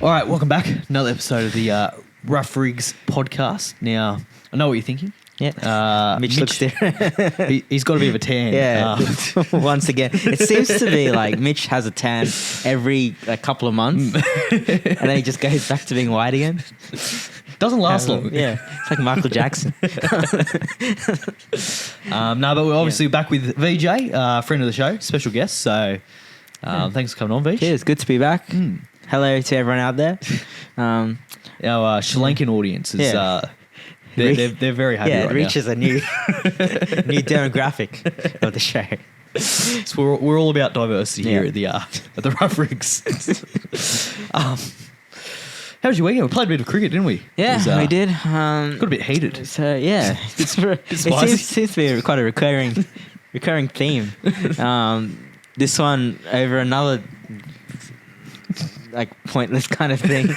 All right, welcome back. Another episode of the Rough Rigs podcast. Now, I know what you're thinking. Yeah, Mitch looks different. He's got a bit of a tan. Yeah, once again, it seems to be like Mitch has a tan every couple of months, and then he just goes back to being white again. Doesn't last long. Yeah, it's like Michael Jackson. No, but we're obviously back with VJ, friend of the show, special guest. So thanks for coming on, VJ. Cheers, good to be back. Hello to everyone out there. Our Sri Lankan audience is... They're very happy right now. It reaches a new demographic of the show. So we're all about diversity here at the Rough Rigs. How was your weekend? We played a bit of cricket, didn't we? Yeah, we did. Got a bit heated. So yeah, it seems to be quite a recurring theme. This one over another pointless kind of thing.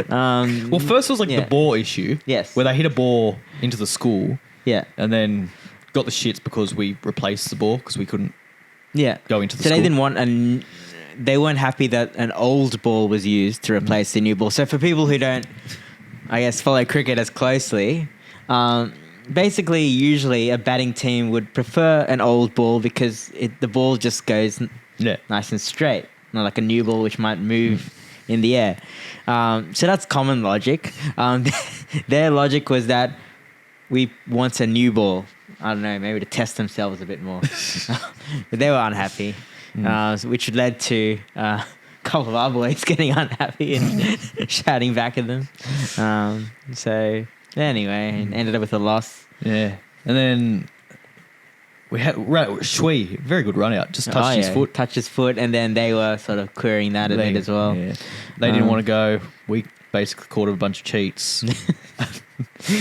Well, first was the ball issue. Yes. Where they hit a ball into the school. Yeah. And then got the shits because we replaced the ball because we couldn't go into the so school. They didn't want they weren't happy that an old ball was used to replace the new ball. So for people who don't, I guess, follow cricket as closely, basically usually a batting team would prefer an old ball because the ball just goes nice and straight. Not like a new ball which might move in the air. So that's common logic. Their logic was that we want a new ball. I don't know, maybe to test themselves a bit more. But they were unhappy, which led to a couple of our boys getting unhappy and shouting back at them. So anyway, ended up with a loss. Yeah. And then... we had Shui, very good run out, just touched his foot. Touched his foot, and then they were sort of querying that a bit as well. Yeah. They didn't want to go. We basically called it a bunch of cheats.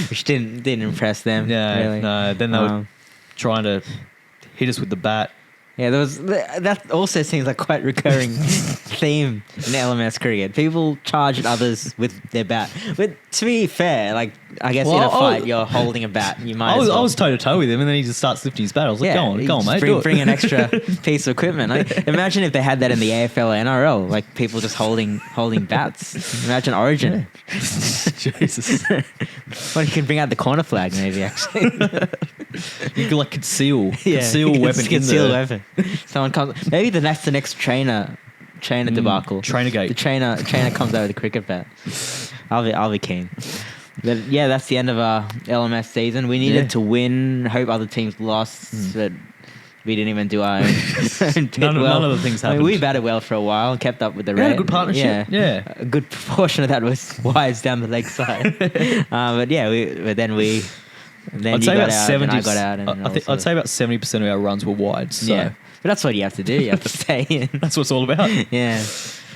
Which didn't impress them. Yeah, really. No, then they were trying to hit us with the bat. Yeah, that also seems like quite recurring theme in LMS cricket. People charge at others with their bat. But to be fair, I guess in a fight, you're holding a bat. You might. I was toe to toe with him, and then he just starts lifting his bat. I was like, "Go on, mate, bring an extra piece of equipment." Imagine if they had that in the AFL or NRL, like people just holding bats. Imagine Origin. Yeah. Jesus. Well, you can bring out the corner flag, maybe. Actually, you can conceal weapon. Conceal weapon. Someone comes. Maybe that's the next trainer debacle. Trainergate. The trainer comes out with a cricket bat. I'll be keen. But yeah, that's the end of our LMS season. We needed to win. Hope other teams lost, but we didn't even do our own. None of the things happened. We batted well for a while, kept up with the rate. We had a good partnership. Yeah. A good proportion of that was wides down the leg side. But yeah, then you got out and I got out. And I'd say about 70% of our runs were wide. So. Yeah, but that's what you have to do. You have to stay in. That's what it's all about. Yeah.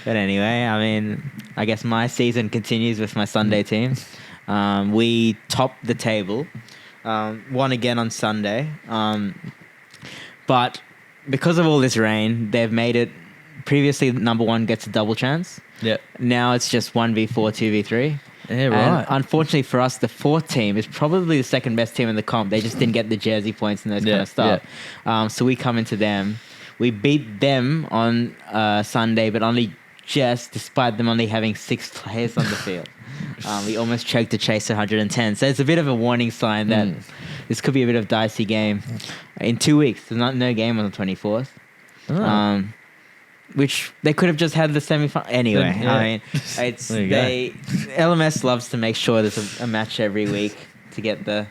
But anyway, I guess my season continues with my Sunday team. We topped the table, won again on Sunday. But because of all this rain, they've made it. Previously, number one gets a double chance. Yeah. Now it's just 1v4, 2v3. Yeah, right. And unfortunately for us, the fourth team is probably the second best team in the comp. They just didn't get the jersey points and those kind of stuff. Yeah. So we come into them. We beat them on Sunday, but only just, despite them only having 6 players on the field. We almost choked to chase 110. So it's a bit of a warning sign that this could be a bit of a dicey game. In 2 weeks, there's no game on the 24th. Oh. Which they could have just had the semi-final. Anyway, LMS loves to make sure there's a match every week to get the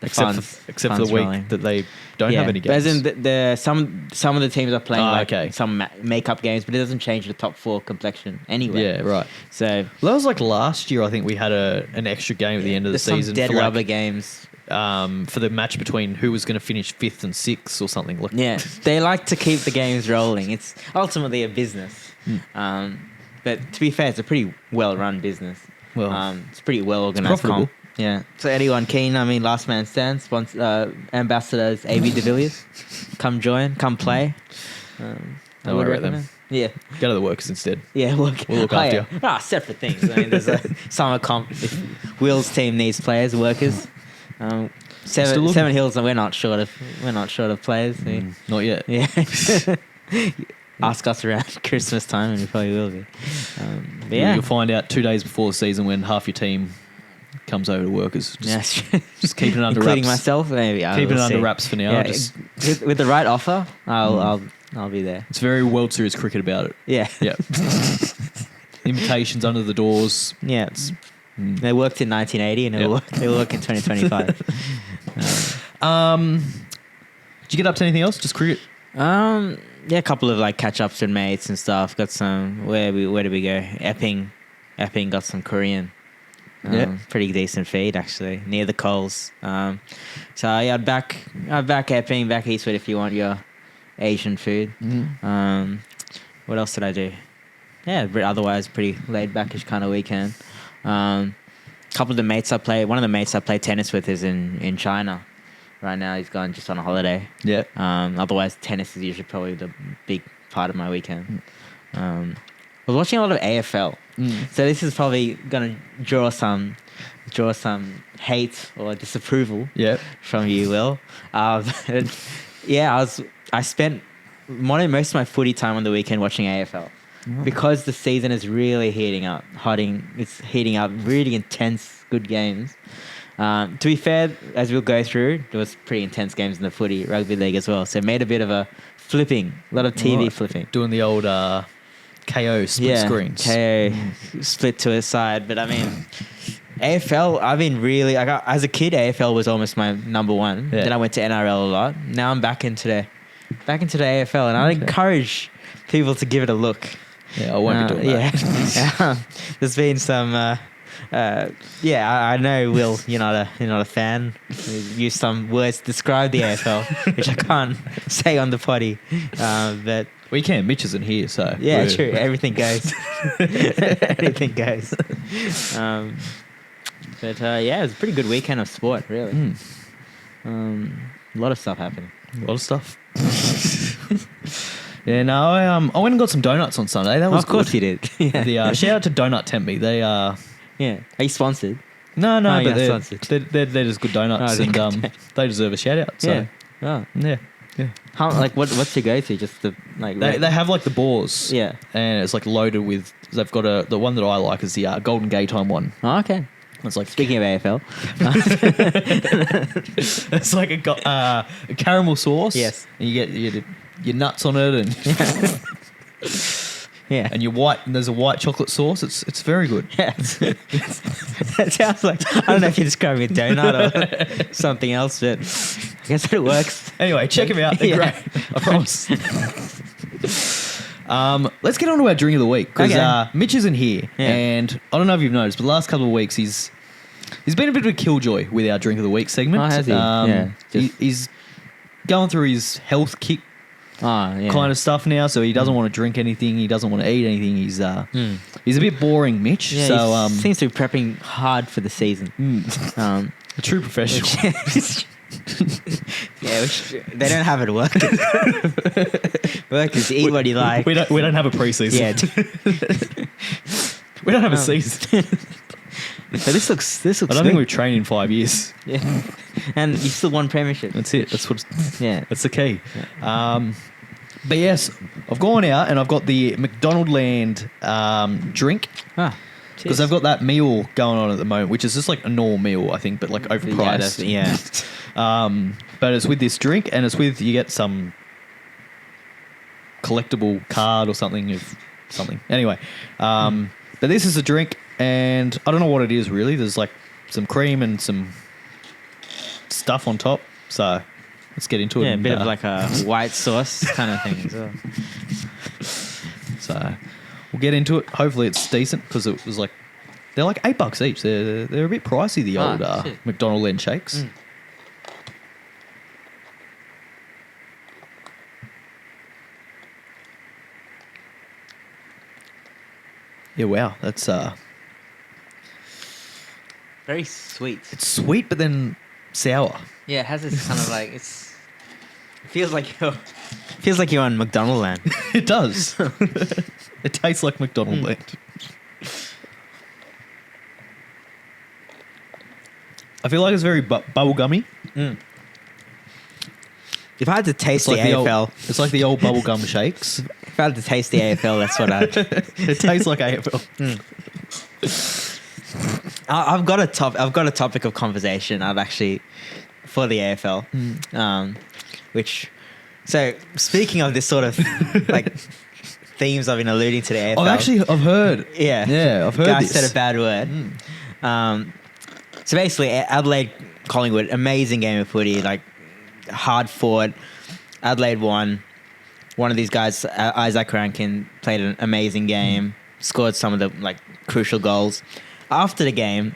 funds. Except for the week rolling. that they don't have any games. As in some of the teams are playing some make-up games, but it doesn't change the top 4 complexion anyway. Yeah, right. So that was like last year. I think we had an extra game at the end of the season. Some dead rubber games. For the match between who was going to finish 5th and 6th or something. They like to keep the games rolling. It's ultimately a business. But to be fair, it's a pretty well-run business. Well, it's pretty well-organized. Profitable. Yeah. So anyone keen? Last man stands. Ambassadors AB de Villiers. Come join. Come play. Don't worry about them. Yeah. Go to the workers instead. Yeah, we'll look after you. Separate things. There's a summer comp. If Will's team needs players, workers. Seven Hills, and we're not short of players. Not yet. Yeah. Ask us around Christmas time, and we probably will be. But yeah, You'll find out 2 days before the season when half your team comes over to work. Just keeping it under including wraps. myself. Maybe Keeping it under wraps for now. Yeah, Just, with the right offer, I'll be there. it's very World Series cricket about it. Yeah, Yeah. Invitations under the doors. yeah. They worked in 1980, and it'll work in 2025. Did you get up to anything else? Just cricket? Yeah, a couple of like catch ups with mates and stuff. Got some. Where did we go? Epping got some Korean. Pretty decent feed actually, near the Coles. So yeah, I'd back Epping, back Eastwood if you want your Asian food. What else did I do? Yeah, but otherwise pretty laid backish kind of weekend. Couple of the mates I play. One of the mates I play tennis with is in China. Right now he's gone just on a holiday. Yeah. Otherwise tennis is usually probably the big part of my weekend. I was watching a lot of AFL. So this is probably gonna draw some hate or disapproval from you, Will. Yeah, I spent most of my footy time on the weekend watching AFL. Because the season is really heating up. It's heating up, really intense, good games. To be fair, as we'll go through, there was pretty intense games in the footy, rugby league as well. So it made a bit of a flipping, a lot of TV flipping. Doing the old KO split screens. KO split to a side. But I mean, AFL, I've been really, as a kid, AFL was almost my number one. Yeah. Then I went to NRL a lot. Now I'm back into the AFL, and I'd encourage people to give it a look. Yeah, I won't be doing that. Yeah. There's been some. I know, Will, you're not a fan. You use some words to describe the AFL, which I can't say on the potty. But we can. Mitch isn't here, so yeah, true. Everything goes. Everything goes. But it was a pretty good weekend of sport, really. A lot of stuff happening. A lot of stuff. Yeah, no, I went and got some donuts on Sunday. That was of course good. you did. Yeah. The shout out to Donut Tempe. They yeah. Are you sponsored? No, Oh, but yeah, they're just good donuts, Oh, and they deserve a shout out. So Yeah. Oh. yeah. How, like what's your go to? Just the like They have like the boars. Yeah. And it's like loaded with. They've got the one that I like is the Golden Gaytime one. Oh, okay. It's like Speaking of AFL. it's like a caramel sauce. Yes. And you get your nuts on it, and Yeah. and there's a white chocolate sauce. It's very good. Yeah. That sounds like, I don't know if you're describing a donut or something else, but I guess it works. Anyway, check them out. They're great. I promise. Let's get on to our drink of the week, because Mitch isn't here, and I don't know if you've noticed, but the last couple of weeks he's been a bit of a killjoy with our drink of the week segment. Oh, has he? He's going through his health kick kind of stuff now, so he doesn't want to drink anything, he doesn't want to eat anything. He's a bit boring, Mitch. Yeah, so he seems to be prepping hard for the season. A true professional. Which they don't have it work. Work is eat what you like. We don't have a preseason. Yeah. We don't have a season. So this looks. I don't think we've trained in 5 years. Yeah. And you still won premiership. That's it. That's what. Yeah. That's the key. But yes, I've gone out and I've got the McDonald Land drink. Because they've got that meal going on at the moment, which is just like a normal meal, I think, but like overpriced. Yeah. But it's with this drink, and it's with, you get some collectible card or something of something. Anyway, but this is a drink, and I don't know what it is really. There's like some cream and some stuff on top. So let's get into it. Yeah, a bit of like a white sauce kind of thing as well. So we'll get into it. Hopefully it's decent, because it was like, they're like $8 each. They're a bit pricey, the old McDonald Land shakes. Yeah, wow, that's Very sweet. it's sweet, but then sour. Yeah, it has this kind of like it feels like you're on McDonald Land. It does. It tastes like McDonald Land. I feel like it's very bubblegummy. If I had to taste It's like the AFL, it's like the old bubblegum shakes. if If I had to taste the AFL, that's what I'd... It tastes like AFL. I've got a topic of conversation I'd actually... for the AFL. Which... So, speaking of this sort of, like... themes I've been alluding to the AFL. I've heard. Yeah. I've heard Guy this. said a bad word. So basically, Adelaide, Collingwood, amazing game of footy, like hard fought. Adelaide won. One of these guys, Isaac Rankin, played an amazing game, scored some of the like crucial goals. After the game,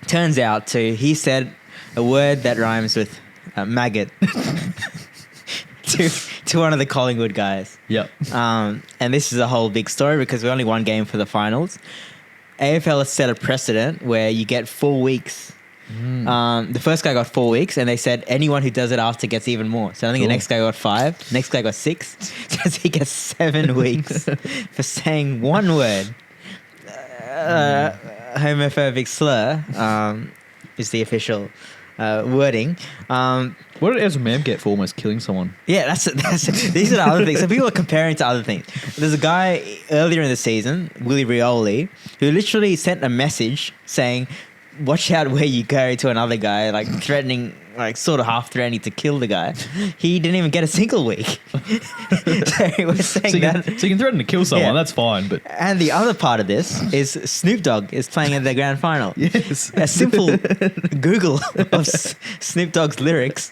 turns out he said a word that rhymes with maggot. To one of the Collingwood guys. Yep. And this is a whole big story because we only one game for the finals. AFL has set a precedent where you get 4 weeks. The first guy got 4 weeks, and they said anyone who does it after gets even more. So I think the next guy got 5, next guy got 6. So he gets 7 weeks for saying one word. Homophobic slur is the official wording. What did Ezra Mam get for almost killing someone? Yeah, that's these are the other things. So people are comparing to other things. There's a guy earlier in the season, Willie Rioli, who literally sent a message saying, watch out where you go, to another guy, like threatening, like sort of half threatening to kill the guy. He didn't even get a single week. So we're saying that. So you can threaten to kill someone, that's fine. But and the other part of this is Snoop Dogg is playing in the grand final. Yes. A simple Google of Snoop Dogg's lyrics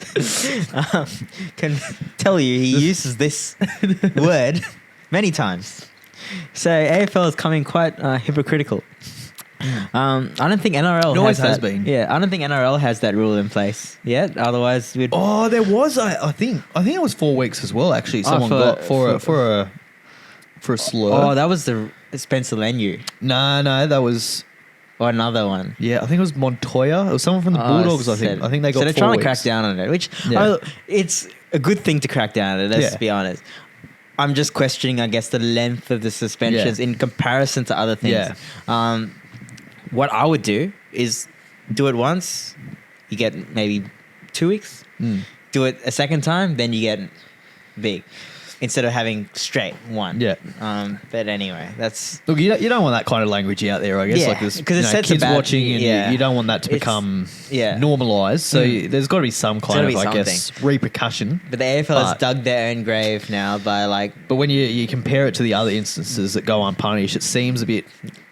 can tell you he uses this word many times. So AFL is coming quite hypocritical. I don't think NRL has been. Yeah, I don't think NRL has that rule in place yet. Otherwise, we'd. Oh, there was. I think it was 4 weeks as well. Actually, someone got for a slur. Oh, that was the Spencer Leniu. No, that was. Or another one. Yeah, I think it was Montoya. It was someone from the Bulldogs. I think they got. So they're 4 trying weeks. to crack down on it, which it's a good thing to crack down on it. Let's be honest. I'm just questioning, I guess, the length of the suspensions in comparison to other things. Yeah. What I would do is do it once, you get maybe 2 weeks. Do it a second time, then you get big. Instead of having straight one. Yeah. But anyway, that's... Look, you don't want that kind of language out there, I guess. Yeah, like this, because it sets kids a bad, watching and you don't want that to become normalised. So there's got to be some kind of, I guess, repercussion. But the AFL has dug their own grave now by like... But when you compare it to the other instances that go unpunished, it seems a bit...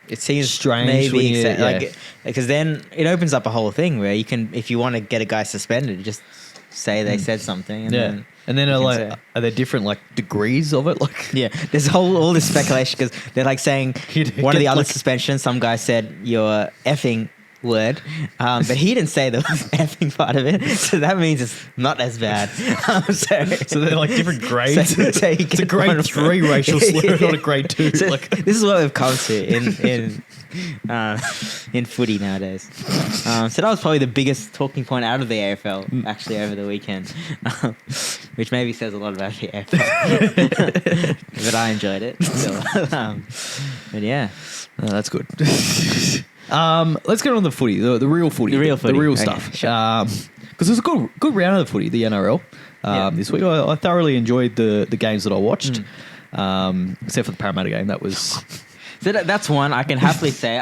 It seems strange, maybe because then it opens up a whole thing where you can, if you want to get a guy suspended, just say they said something, and then are there different like degrees of it? Like there's all this speculation because they're like saying one of the other suspensions, some guy said your effing word, but he didn't say the effing part of it, so that means it's not as bad. So they're like different grades. So it's a grade 3 racial slur, not a grade 2. So this is what we've come to in footy nowadays. So that was probably the biggest talking point out of the AFL actually over the weekend, which maybe says a lot about the AFL. But I enjoyed it still. But yeah, that's good. Let's get on the footy, the real footy, the real stuff. Because it was a good round of the footy, the NRL this week. I thoroughly enjoyed the games that I watched, except for the Parramatta game. That was so that's one I can happily say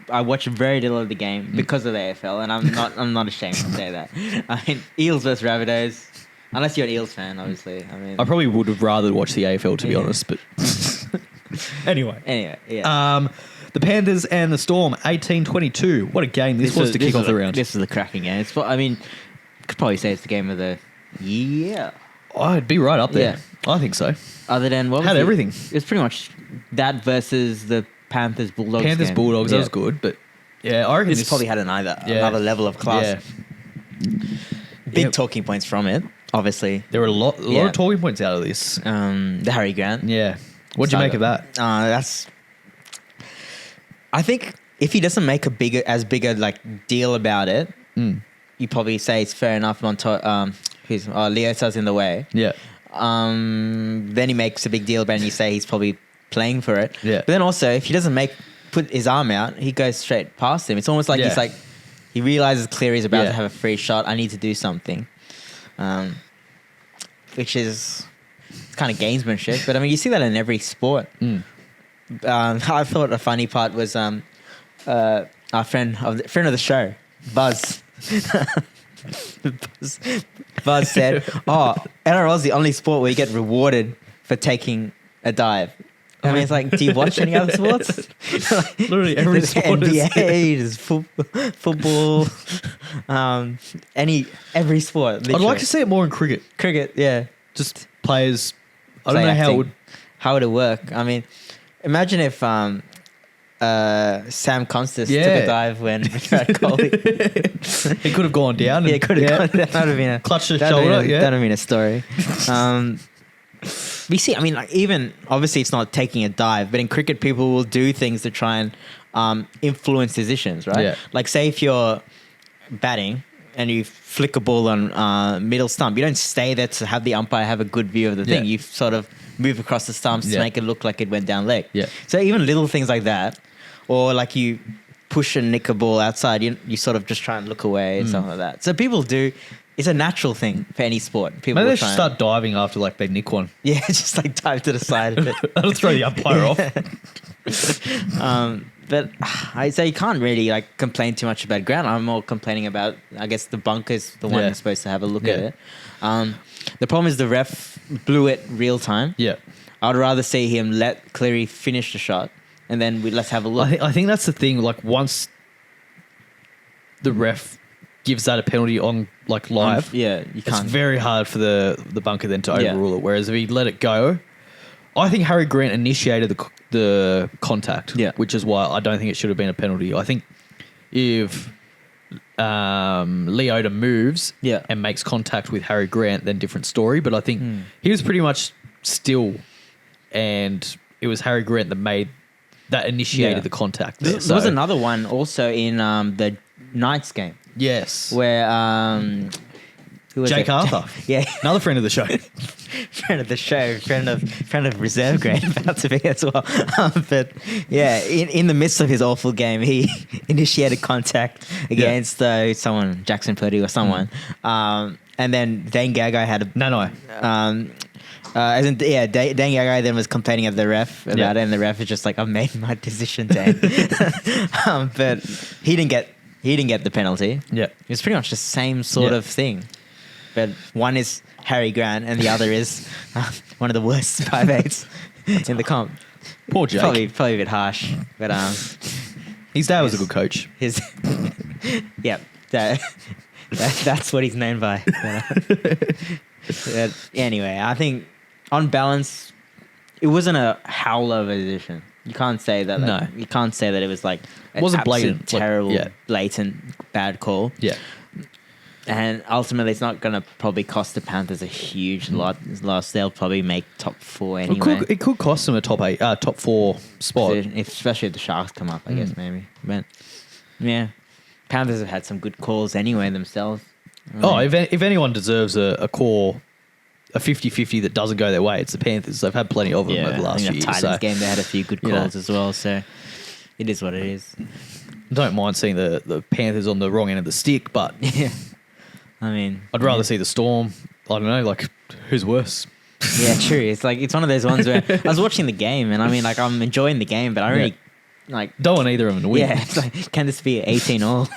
I watched very little of the game because of the AFL, and I'm not ashamed to say that. I mean, Eels versus Rabbitohs. Unless you're an Eels fan, obviously. I mean, I probably would have rather watched the AFL to be honest, but anyway, yeah. The Panthers and the Storm, 18-22. What a game this was to kick off the round. This is a cracking game. I mean, could probably say it's the game of the year. Oh, it'd be right up there. Yeah. I think so. Other than what had everything. It's pretty much that versus the Panthers Bulldogs. Panthers Bulldogs, that was good, but yeah, I reckon this probably had another level of class. Yeah. Big talking points from it, obviously. There were a lot of talking points out of this. The Harry Grant. Yeah. What'd you make of that? I think if he doesn't make as big a like deal about it, you probably say it's fair enough. Leota's in the way. Yeah. Then he makes a big deal about it and you say he's probably playing for it. Yeah. But then also, if he doesn't put his arm out, he goes straight past him. It's almost like he realizes Cleary's about to have a free shot. I need to do something. Which is... it's kind of gamesmanship. But I mean, you see that in every sport. I thought a funny part was our friend of the show, Buzz. Buzz said, NRL is the only sport where you get rewarded for taking a dive. I mean, it's like, do you watch any other sports? Literally every sport. NBA, there's football, every sport. Literally. I'd like to see it more in cricket. Cricket, yeah. Just players. I don't know how would it work. I mean, imagine if Sam Constas took a dive when Virat Kohli. He could have gone down. He could have gone down. That would have been clutched his shoulder. That would have been a story. We see, I mean, like, even obviously it's not taking a dive, but in cricket, people will do things to try and influence decisions, right? Yeah. Like, say if you're batting and you flick a ball on middle stump, you don't stay there to have the umpire have a good view of the thing. You sort of move across the stumps to make it look like it went down leg. Yeah. So even little things like that, or like you push and nick a ball outside, you sort of just try and look away and something like that. So people do. It's a natural thing for any sport. People Maybe they should start diving after like they nick one. Yeah, just like dive to the side of it. That'll throw the umpire off. But I say you can't really like complain too much about ground. I'm more complaining about, I guess, the bunkers, the one who's supposed to have a look at it. The problem is the ref blew it real time. Yeah. I'd rather see him let Cleary finish the shot and then let's have a look. I think that's the thing. Like once the ref gives that a penalty on like live, you can't. It's very hard for the bunker then to overrule it. Whereas if he let it go, I think Harry Grant initiated the contact, which is why I don't think it should have been a penalty. I think if Leota moves and makes contact with Harry Grant, then different story. But I think he was pretty much still, and it was Harry Grant that initiated the contact. There was another one also in the Knights game. Yes. Where who was Jake it? Arthur. Yeah. Another friend of the show. friend of the show, friend of reserve grade about to be as well. But yeah, in the midst of his awful game, he initiated contact against someone, Jackson Purdy or someone. And then Dane Gagai had a No. Dane Gagai then was complaining at the ref about it, and the ref was just like, "I've made my decision, Dane." But he didn't get the penalty. Yeah. It was pretty much the same sort of thing. But one is Harry Grant and the other is one of the worst 5'8" in the comp. Poor Jake. Probably a bit harsh. But his dad was a good coach. That's what he's known by. But anyway, I think on balance, it wasn't a howler of a decision. You can't say that. No. You can't say that it was like It wasn't blatant. terrible, blatant, bad call. Yeah. And ultimately, it's not going to probably cost the Panthers a huge loss. They'll probably make top 4 anyway. It could cost them a top 4 spot. Especially if the Sharks come up, I guess, maybe. But yeah, Panthers have had some good calls anyway themselves. If anyone deserves a core, a 50-50 that doesn't go their way, it's the Panthers. They've had plenty of them over the last few years. Titans game, they had a few good calls as well, so it is what it is. Don't mind seeing the Panthers on the wrong end of the stick, but yeah, I mean, I'd rather see the Storm. I don't know, like, who's worse? Yeah, true. It's like, it's one of those ones where I was watching the game and I mean, like, I'm enjoying the game, but I really don't want either of them to win. Yeah, it's like, can this be 18-all?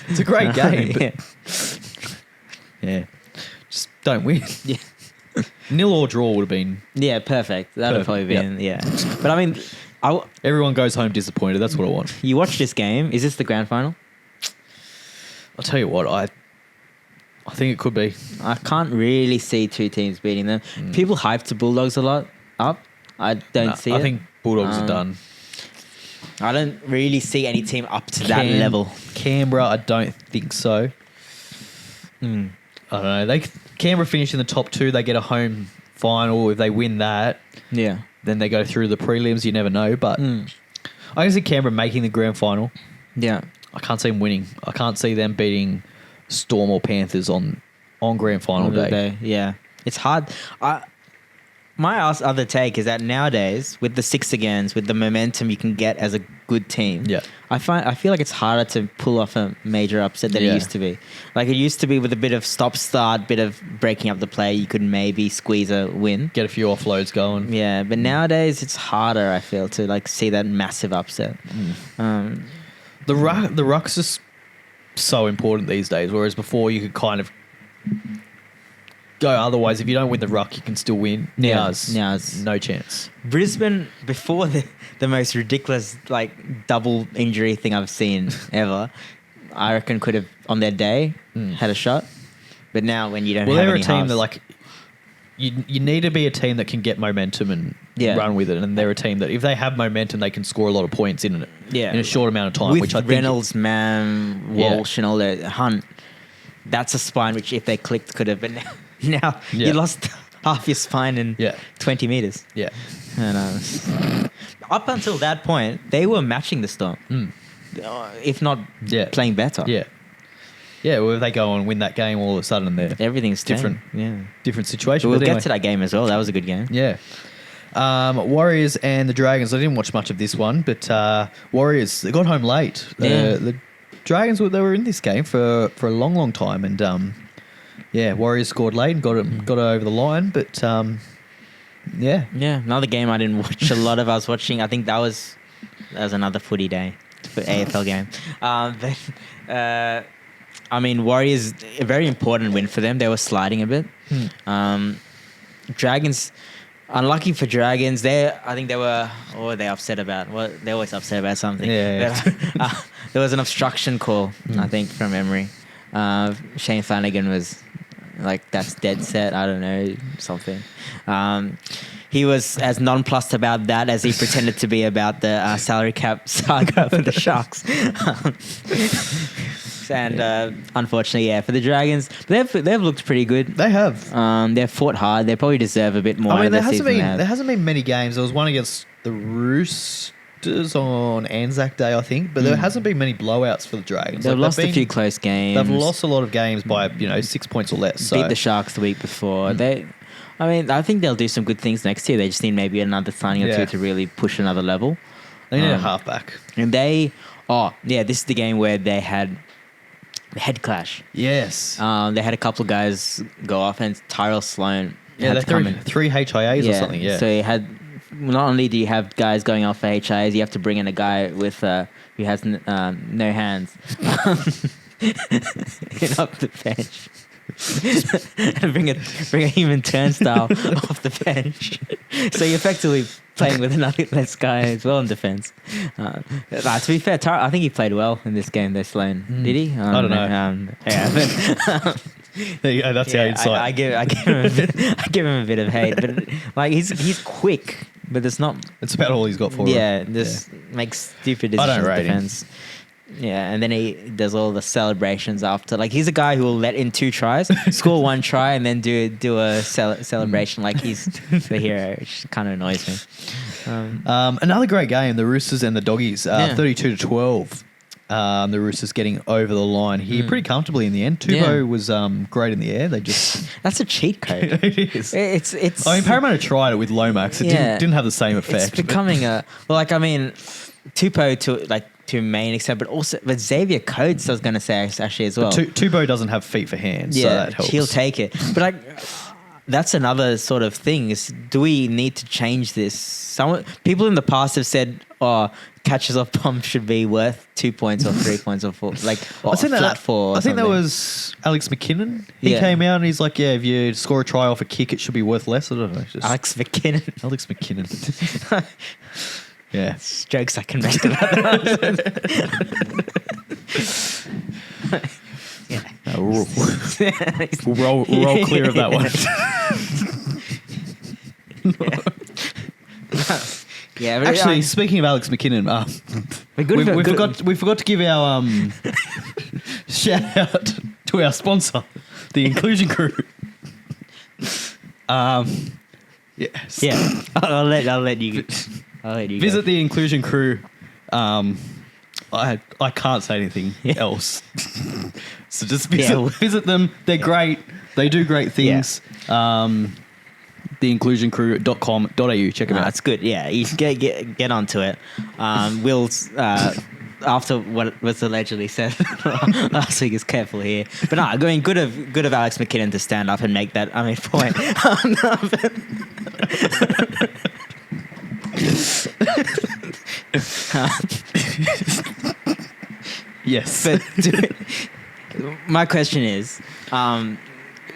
It's a great game. Yeah. Just don't win. Yeah. Nil or draw would have been... Yeah, perfect. That would have probably been, But I mean... Everyone goes home disappointed. That's what I want. You watch this game. Is this the grand final? I'll tell you what, I think it could be. I can't really see two teams beating them. People hype the Bulldogs a lot up. I don't see it. I think Bulldogs are done. I don't really see any team up to that level. Canberra, I don't think so. I don't know. Canberra finish in the top 2. They get a home final. If they win that, then they go through the prelims. You never know. But I can see Canberra making the grand final. Yeah. I can't see them winning. I can't see them beating Storm or Panthers on grand final day. Yeah. It's hard. my other take is that nowadays, with the 6 agains, with the momentum you can get as a good team, I feel like it's harder to pull off a major upset than it used to be. Like it used to be with a bit of stop-start, bit of breaking up the play, you could maybe squeeze a win, get a few offloads going. Yeah, but nowadays it's harder. I feel to like see that massive upset. The ruck's just so important these days, whereas before you could kind of go otherwise. If you don't win the ruck, you can still win. Now it's no chance. Brisbane, before the most ridiculous like double injury thing I've seen ever, I reckon could have on their day had a shot. But now when you don't have any they're a team halves, that like you need to be a team that can get momentum and run with it, and they're a team that if they have momentum, they can score a lot of points in a short amount of time. With which I think Reynolds, Mann, Walsh, and all that Hunt, that's a spine which if they clicked could have. But now you lost half your spine in 20 meters. Yeah, and up until that point, they were matching the Storm, if not playing better. Yeah, well, if they go and win that game, all of a sudden everything's different. Different situation. But we'll get to that game as well. That was a good game. Yeah. Warriors and the Dragons. I didn't watch much of this one, but Warriors, they got home late. The Dragons, they were in this game for a long, long time, and Warriors scored late and got it over the line. But another game I didn't watch a lot of. I was watching. I think that was another footy day for AFL game. But I mean, Warriors, a very important win for them. They were sliding a bit. Dragons, unlucky for Dragons. I think they were, what were they upset about? Well, they're always upset about something. Yeah. But, there was an obstruction call, I think, from memory. Shane Flanagan was like, that's dead set. I don't know, something. He was as nonplussed about that as he pretended to be about the salary cap saga for the Sharks. And unfortunately, for the Dragons, they've looked pretty good. They have. They've fought hard. They probably deserve a bit more. I mean, there hasn't been many games. There was one against the Roosters on Anzac Day, I think, but there hasn't been many blowouts for the Dragons. They've lost a few close games. They've lost a lot of games by 6 points or less. Beat the Sharks the week before. I think they'll do some good things next year. They just need maybe another signing or two to really push another level. They need a halfback. And this is the game where they had head clash. Yes. They had a couple of guys go off, and Tyrell Sloan had to come in. 3 HIAs or something, So you had, not only do you have guys going off for HIAs, you have to bring in a guy with who has no hands up the bench. And bring a human turnstile off the bench. So you're effectively playing with another less guy as well in defence. To be fair, I think he played well in this game. This Sloan, did he? I don't know. There you go. That's our insight. I give him a bit of hate, but like he's quick, but there's not. It's about all he's got for him. This makes stupid decisions in defence. Yeah, and then he does all the celebrations after. Like, he's a guy who will let in 2 tries, score 1 try, and then do a celebration like he's the hero, which kind of annoys me. Another great game, the Roosters and the Doggies, 32-12. The Roosters getting over the line here pretty comfortably in the end. Tubo was great in the air. That's a cheat code. It is. It's. I mean, Parramatta tried it with Lomax. It didn't have the same effect. It's becoming Tupo to main extent, but Xavier Coates, I was going to say actually as well. Tubo doesn't have feet for hands, so that helps. He'll take it. But that's another sort of thing. Is, do we need to change this? People in the past have said, catches off pump should be worth 2 points or 3 points or 4, I think that was Alex McKinnon. He came out and he's like, if you score a try off a kick, it should be worth less. I don't know. Alex McKinnon. Alex McKinnon. Yeah. It's jokes I can make about that. We'll roll clear of that one. But actually, speaking of Alex McKinnon, we forgot to give our shout out to our sponsor, the Inclusion Crew. Yes. Yeah. I'll let you. Visit the Inclusion Crew. I can't say anything else. So just visit them. They're great. They do great things. theinclusioncrew.com.au. Check it out. That's good. Yeah, you should get onto it. We'll after what was allegedly said last week is careful here, but no, I mean, good of Alex McKinnon to stand up and make that point. Yes. But my question is,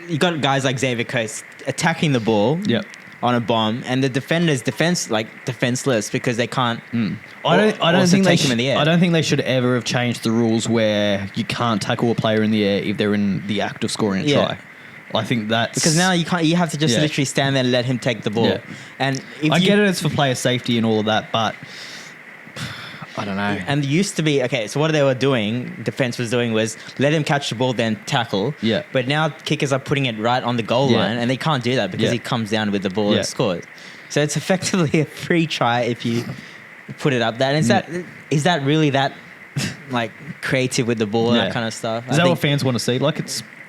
you got guys like Xavier Coates attacking the ball. Yep. On a bomb, and the defenders defenseless because they can't. I don't think take them in the air. I don't think they should ever have changed the rules where you can't tackle a player in the air if they're in the act of scoring a try. I think that's because now you can't. You have to just literally stand there and let him take the ball. Yeah. And I get it; it's for player safety and all of that, but I don't know. And it used to be so what they were doing, defense was doing, was let him catch the ball then tackle. Yeah. But now kickers are putting it right on the goal line, and they can't do that because he comes down with the ball and scores. So it's effectively a free try if you put it up there. And is that really that like creative with the ball, that kind of stuff? Is that what fans want to see? Like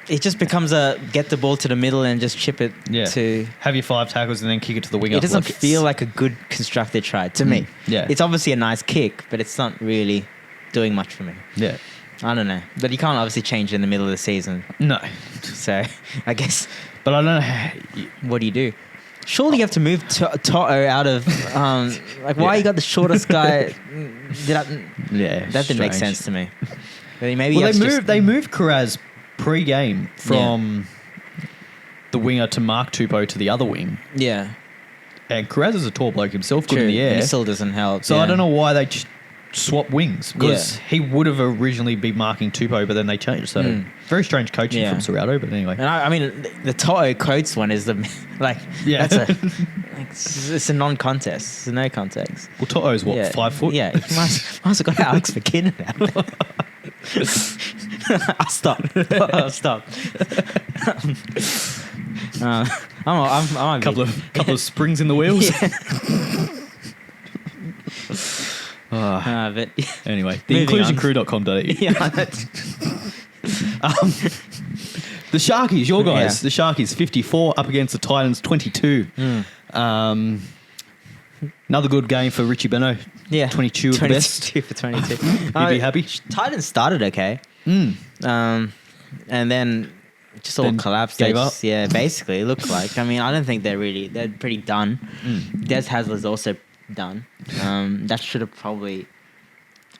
it just becomes a get the ball to the middle and just chip it to... Have your 5 tackles and then kick it to the winger. It doesn't feel like a good constructed try to me. Yeah. It's obviously a nice kick, but it's not really doing much for me. Yeah. I don't know. But you can't obviously change it in the middle of the season. No. So, I guess... But I don't know. What do you do? Surely you have to move Toto out of... why you got the shortest guy... That didn't make sense to me. But maybe they moved Carraz pre-game from the winger to Mark Tupou to the other wing. Yeah. And Carraz is a tall bloke himself, good in the air. He still doesn't help. So I don't know why they swap wings, because he would have originally been marking Tupou, but then they changed. So very strange coaching from Serrato, but anyway. And I mean, the Toto Coates one is it's a non-contest. It's no context. Well, Toto's 5 foot? Yeah, you must have got Alex McKinnon out. I'll stop. I'm a couple of springs in the wheels. But anyway, theinclusioncrew.com.au. The Sharkies, your guys. The Sharkies 54 up against the Titans 22. Another good game for Richie Beno. 22 of the best. 22 for 22. You'd be happy? Titans started okay. And then just all collapsed. Gave up? Yeah, basically, it looked like. I mean, I don't think they're pretty done. Des Hasler's also done. That should have probably...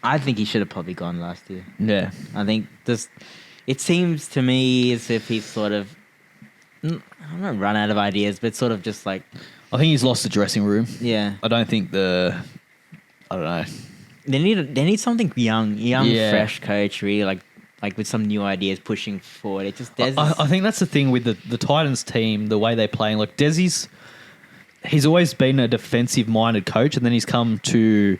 I think he should have probably gone last year. Yeah. I think it seems to me as if he's sort of... I'm not run out of ideas, but sort of just like... I think he's lost the dressing room. Yeah. I don't think I don't know. They need something young, fresh coach, really, like with some new ideas pushing forward. It just I think that's the thing with the Titans team, the way they're playing. Like Desi's, he's always been a defensive-minded coach, and then he's come to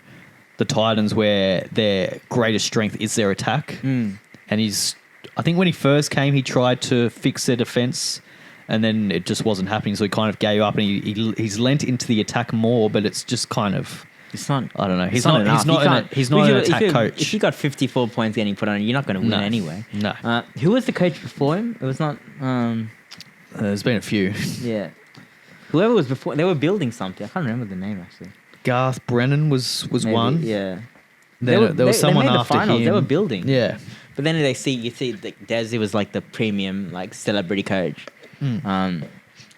the Titans where their greatest strength is their attack. And I think when he first came, he tried to fix their defense, and then it just wasn't happening. So he kind of gave up, and he's lent into the attack more, but it's just kind of... It's not... I don't know. He's not an attack coach. If you got 54 points getting put on, you're not going to win anyway. No. Who was the coach before him? It was not... there's been a few. Yeah. Whoever was before... They were building something. I can't remember the name, actually. Garth Brennan was Maybe, one. Yeah. There was someone they made after the finals. him. They were building. Yeah. But then you see Desi was like the premium, like celebrity coach.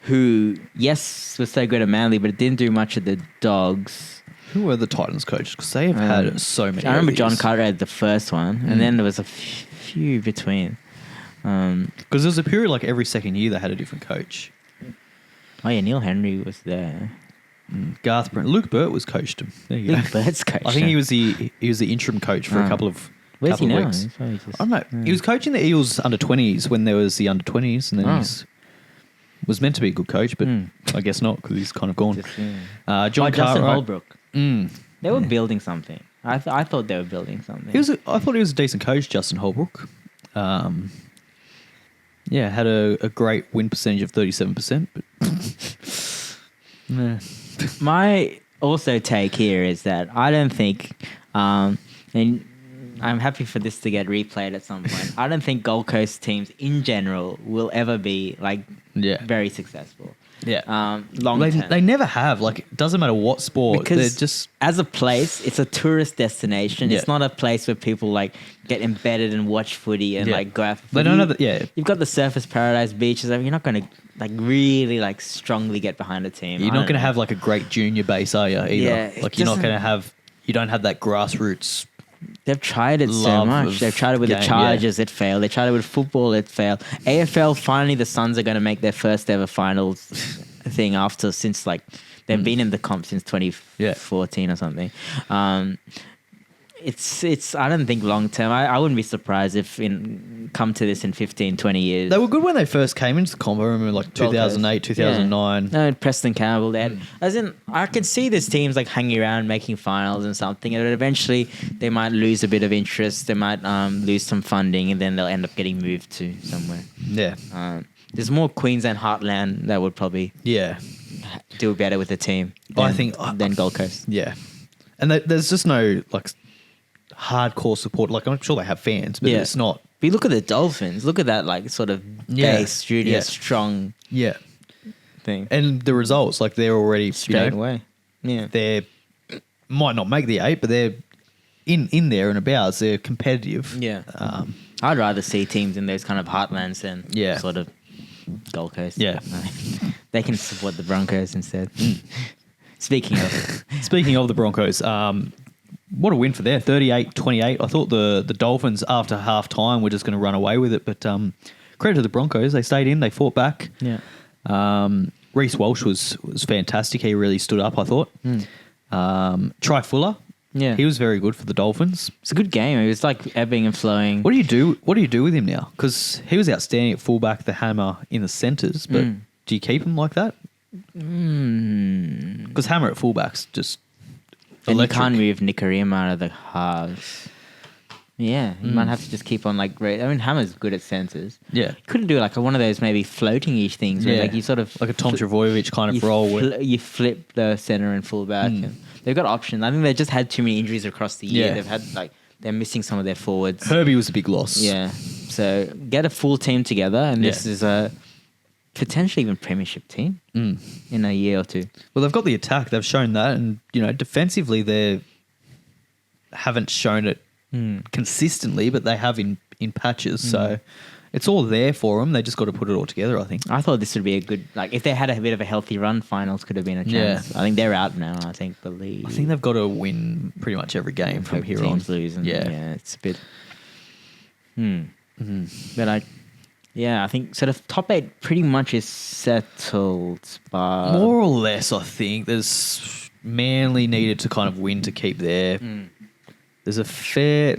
Who, yes, was so good at Manly, but it didn't do much at the Dogs. Who were the Titans coaches? Because they have had so many. I remember John Carter had the first one, and then there was a few between. Because there was a period like every second year they had a different coach. Oh yeah, Neil Henry was there. Garth Brent, Luke Burt was coached him. There you Luke go. Burt's coach. I think he was the interim coach for a couple of Where's he now? weeks. I don't know. He was coaching the Eels under 20s when there was the under 20s, and then was meant to be a good coach, but I guess not because he's kind of gone. John Justin Cartwright. Holbrook. They were building something. I thought they were building something. I thought he was a decent coach, Justin Holbrook. Had a great win percentage of 37%. But my also take here is that I don't think, and I'm happy for this to get replayed at some point. I don't think Gold Coast teams in general will ever be very successful. Long term. They never have. Like, it doesn't matter what sport. Because they're just as a place, it's a tourist destination. Yeah. It's not a place where people like get embedded and watch footy and like go out for footy. They don't have You've got the Surfers Paradise beaches. I mean, you're not going to like really like strongly get behind a team. You're not going to have like a great junior base, are you? Either. Yeah, like you're not going to have. You don't have that grassroots. They've tried it so much. They've tried it with the Chargers. It failed. They tried it with football. It failed. AFL. Finally, the Suns are going to make their first ever finals thing since like they've been in the comp since 2014 or something. It's I don't think long term. I wouldn't be surprised if come to this in 15, 20 years. They were good when they first came into the comp. I remember like 2008, 2009. No, Preston Campbell. I could see these teams like hanging around making finals and something, and eventually they might lose a bit of interest. They might lose some funding, and then they'll end up getting moved to somewhere. Yeah. There's more Queensland heartland that would probably do better with the team. Than Gold Coast. Yeah, and there's just no like hardcore support. Like I'm sure they have fans, but it's not. But you look at the Dolphins. Look at that like sort of base, studious, strong thing. And the results, like they're already straight away. Yeah, they might not make the 8, but they're in there and abouts. They're competitive. Yeah. I'd rather see teams in those kind of heartlands than sort of Gold Coast. Yeah. They can support the Broncos instead. Speaking of the Broncos, what a win for there, 38-28. I thought the Dolphins after half time were just going to run away with it, but credit to the Broncos. They stayed in, they fought back. Yeah. Reece Walsh was fantastic. He really stood up, I thought. Try Fuller. Yeah. He was very good for the Dolphins. It's a good game. It was like ebbing and flowing. What do you do with him now? Because he was outstanding at fullback, the hammer in the centres, but do you keep him like that? Because hammer at fullback's just and electric. you can't move Nicarima out of the halves. Yeah, you might have to just keep on like. I mean, Hammer's good at centres. Yeah, you couldn't do like one of those maybe floating-ish things where like you sort of like a Tom Trbojevic kind of role. You flip the centre and fullback. And they've got options. I think they just had too many injuries across the year. They've had they're missing some of their forwards. Herbie was a big loss. Yeah, so get a full team together, and this is a potentially even premiership team in a year or two. Well, they've got the attack. They've shown that, and defensively they haven't shown it consistently, but they have in patches. So it's all there for them. They just got to put it all together, I think. I thought this would be a good, if they had a bit of a healthy run, finals could have been a chance. Yeah. I think they're out now, I think they've got to win pretty much every game from here on. Lose and it's a bit... But I think sort of top 8 pretty much is settled, but... More or less, I think. There's Manly needed to kind of win to keep there. There's a fair...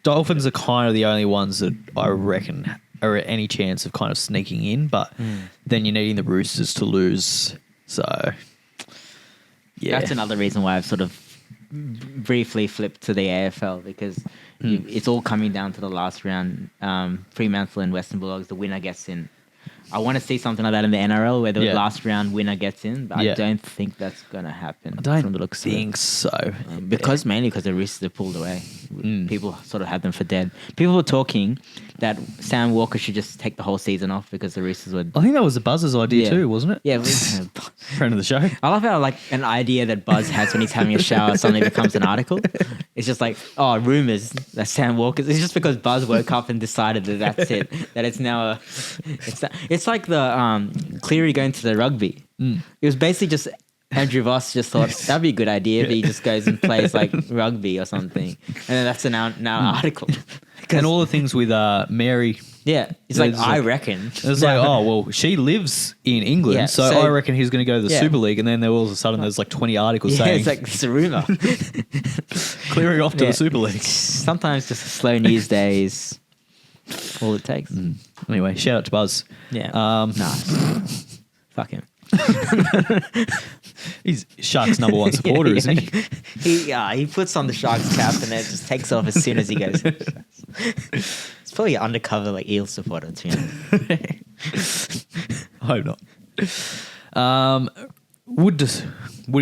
Dolphins are kind of the only ones that I reckon are at any chance of kind of sneaking in, but then you're needing the Roosters to lose. So, yeah. That's another reason why I've sort of briefly flipped to the AFL, because it's all coming down to the last round. Fremantle and Western Bulldogs, the winner gets in. I want to see something like that in the NRL where the last round winner gets in, but I don't think that's going to happen. I don't from the looks think so. Mainly because the Roosters are pulled away. People sort of had them for dead. People were talking that Sam Walker should just take the whole season off because the Roosters were... I think that was the Buzz's idea too, wasn't it? Yeah. Friend of the show. I love how an idea that Buzz has when he's having a shower suddenly becomes an article. It's just rumours that Sam Walker... It's just because Buzz woke up and decided that that's it. That it's now a... It's like the Cleary going to the rugby. It was basically just... Andrew Voss just thought that'd be a good idea, but he just goes and plays rugby or something, and then that's an article. And all the things with Mary. Yeah, it's I reckon. It's she lives in England, so I reckon he's going to go to the Super League, and then all of a sudden there's 20 articles saying it's a rumour. Clearing off to the Super League. Sometimes just a slow news day is all it takes. Anyway, shout out to Buzz. Yeah. Fuck him. He's Sharks' number 1 supporter, isn't he? He puts on the Sharks cap and then just takes off as soon as he goes. It's probably an undercover Eel supporter too. I hope not. Would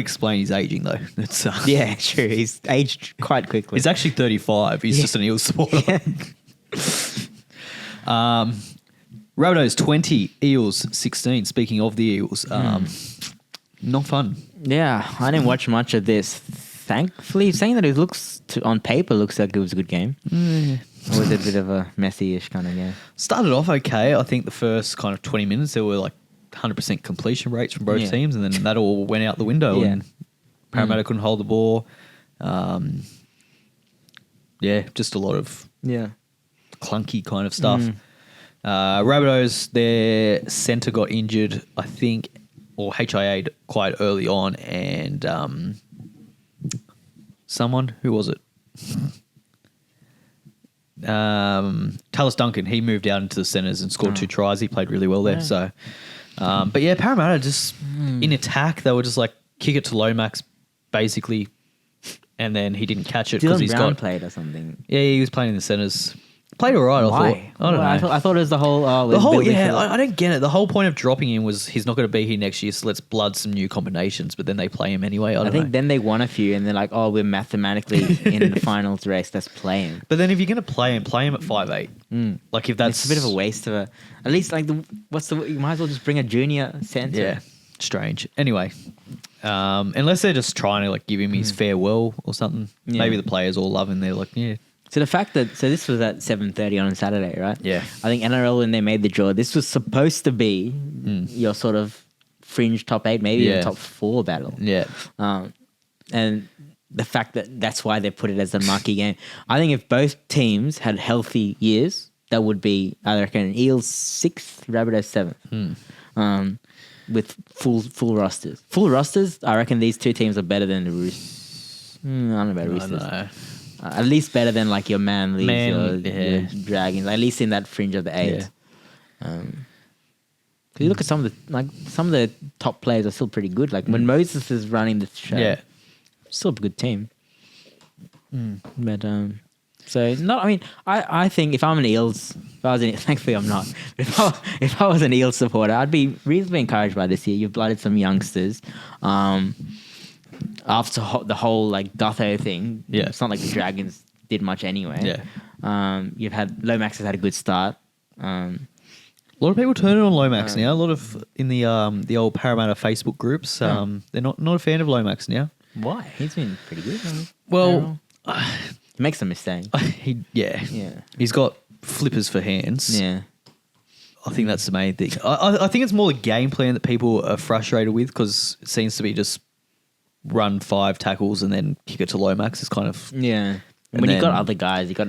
explain he's aging though. It's, yeah, true. He's aged quite quickly. He's actually 35. He's just an Eel supporter. Rabbitohs 20, Eels 16. Speaking of the Eels, not fun. Yeah, I didn't watch much of this. Thankfully, saying that on paper looks like it was a good game. Or was it a bit of a messy-ish kind of game? Started off okay. I think the first kind of 20 minutes there were like 100% completion rates from both teams, and then that all went out the window and Parramatta couldn't hold the ball. Just a lot of clunky kind of stuff. Rabbitohs, their centre got injured, I think, or HIA'd quite early on, and someone, who was it? Tallis Duncan, he moved out into the centres and scored 2 tries. He played really well there. So, but yeah, Parramatta just in attack, they were just like kick it to Lomax, basically, and then he didn't catch it because he's Brown played or something. Yeah, he was playing in the centres. Played all right, Why? I thought. I don't know. I thought it was the whole. I don't get it. The whole point of dropping him was he's not going to be here next year, so let's blood some new combinations. But then they play him anyway. I think then they won a few, and they're like, "Oh, we're mathematically in the finals race. Let's play him." But then if you're going to play him at 5'8". Like if that's it's a bit of a waste of at least like you might as well just bring a junior centre. Yeah, strange. Anyway, unless they're just trying to like give him his farewell or something. Yeah. Maybe the players all love him. They're like, yeah. So the fact that this was at 7:30 on a Saturday, right? Yeah. I think NRL, when they made the draw, this was supposed to be your sort of fringe top 8, maybe even top 4 battle. Yeah. And the fact that that's why they put it as a marquee game. I think if both teams had healthy years, that would be, I reckon, Eels 6th, Rabbitohs 7th. With full rosters. Full rosters, I reckon these two teams are better than the Roosters. I don't know about Roosters. No. At least better than like your Manleys, your Dragons. At least in that fringe of the 8. Yeah. You look at some of the top players are still pretty good. Like when Moses is running the show, still a good team. But so not. I mean, I think if I'm an Eels, thankfully I'm not. If I was an Eels supporter, I'd be reasonably encouraged by this year. You've blooded some youngsters. After the whole like Gutho thing, it's not like the Dragons did much anyway. You've had Lomax has had a good start. A lot of people turning on Lomax now. A lot of in the old Parramatta Facebook groups, they're not a fan of Lomax now. Why? He's been pretty good. Well, he makes some mistakes. He's got flippers for hands. Yeah. I think that's the main thing. I think it's more the game plan that people are frustrated with because it seems to be just run 5 tackles and then kick it to Lomax. It's kind of When you got other guys, you got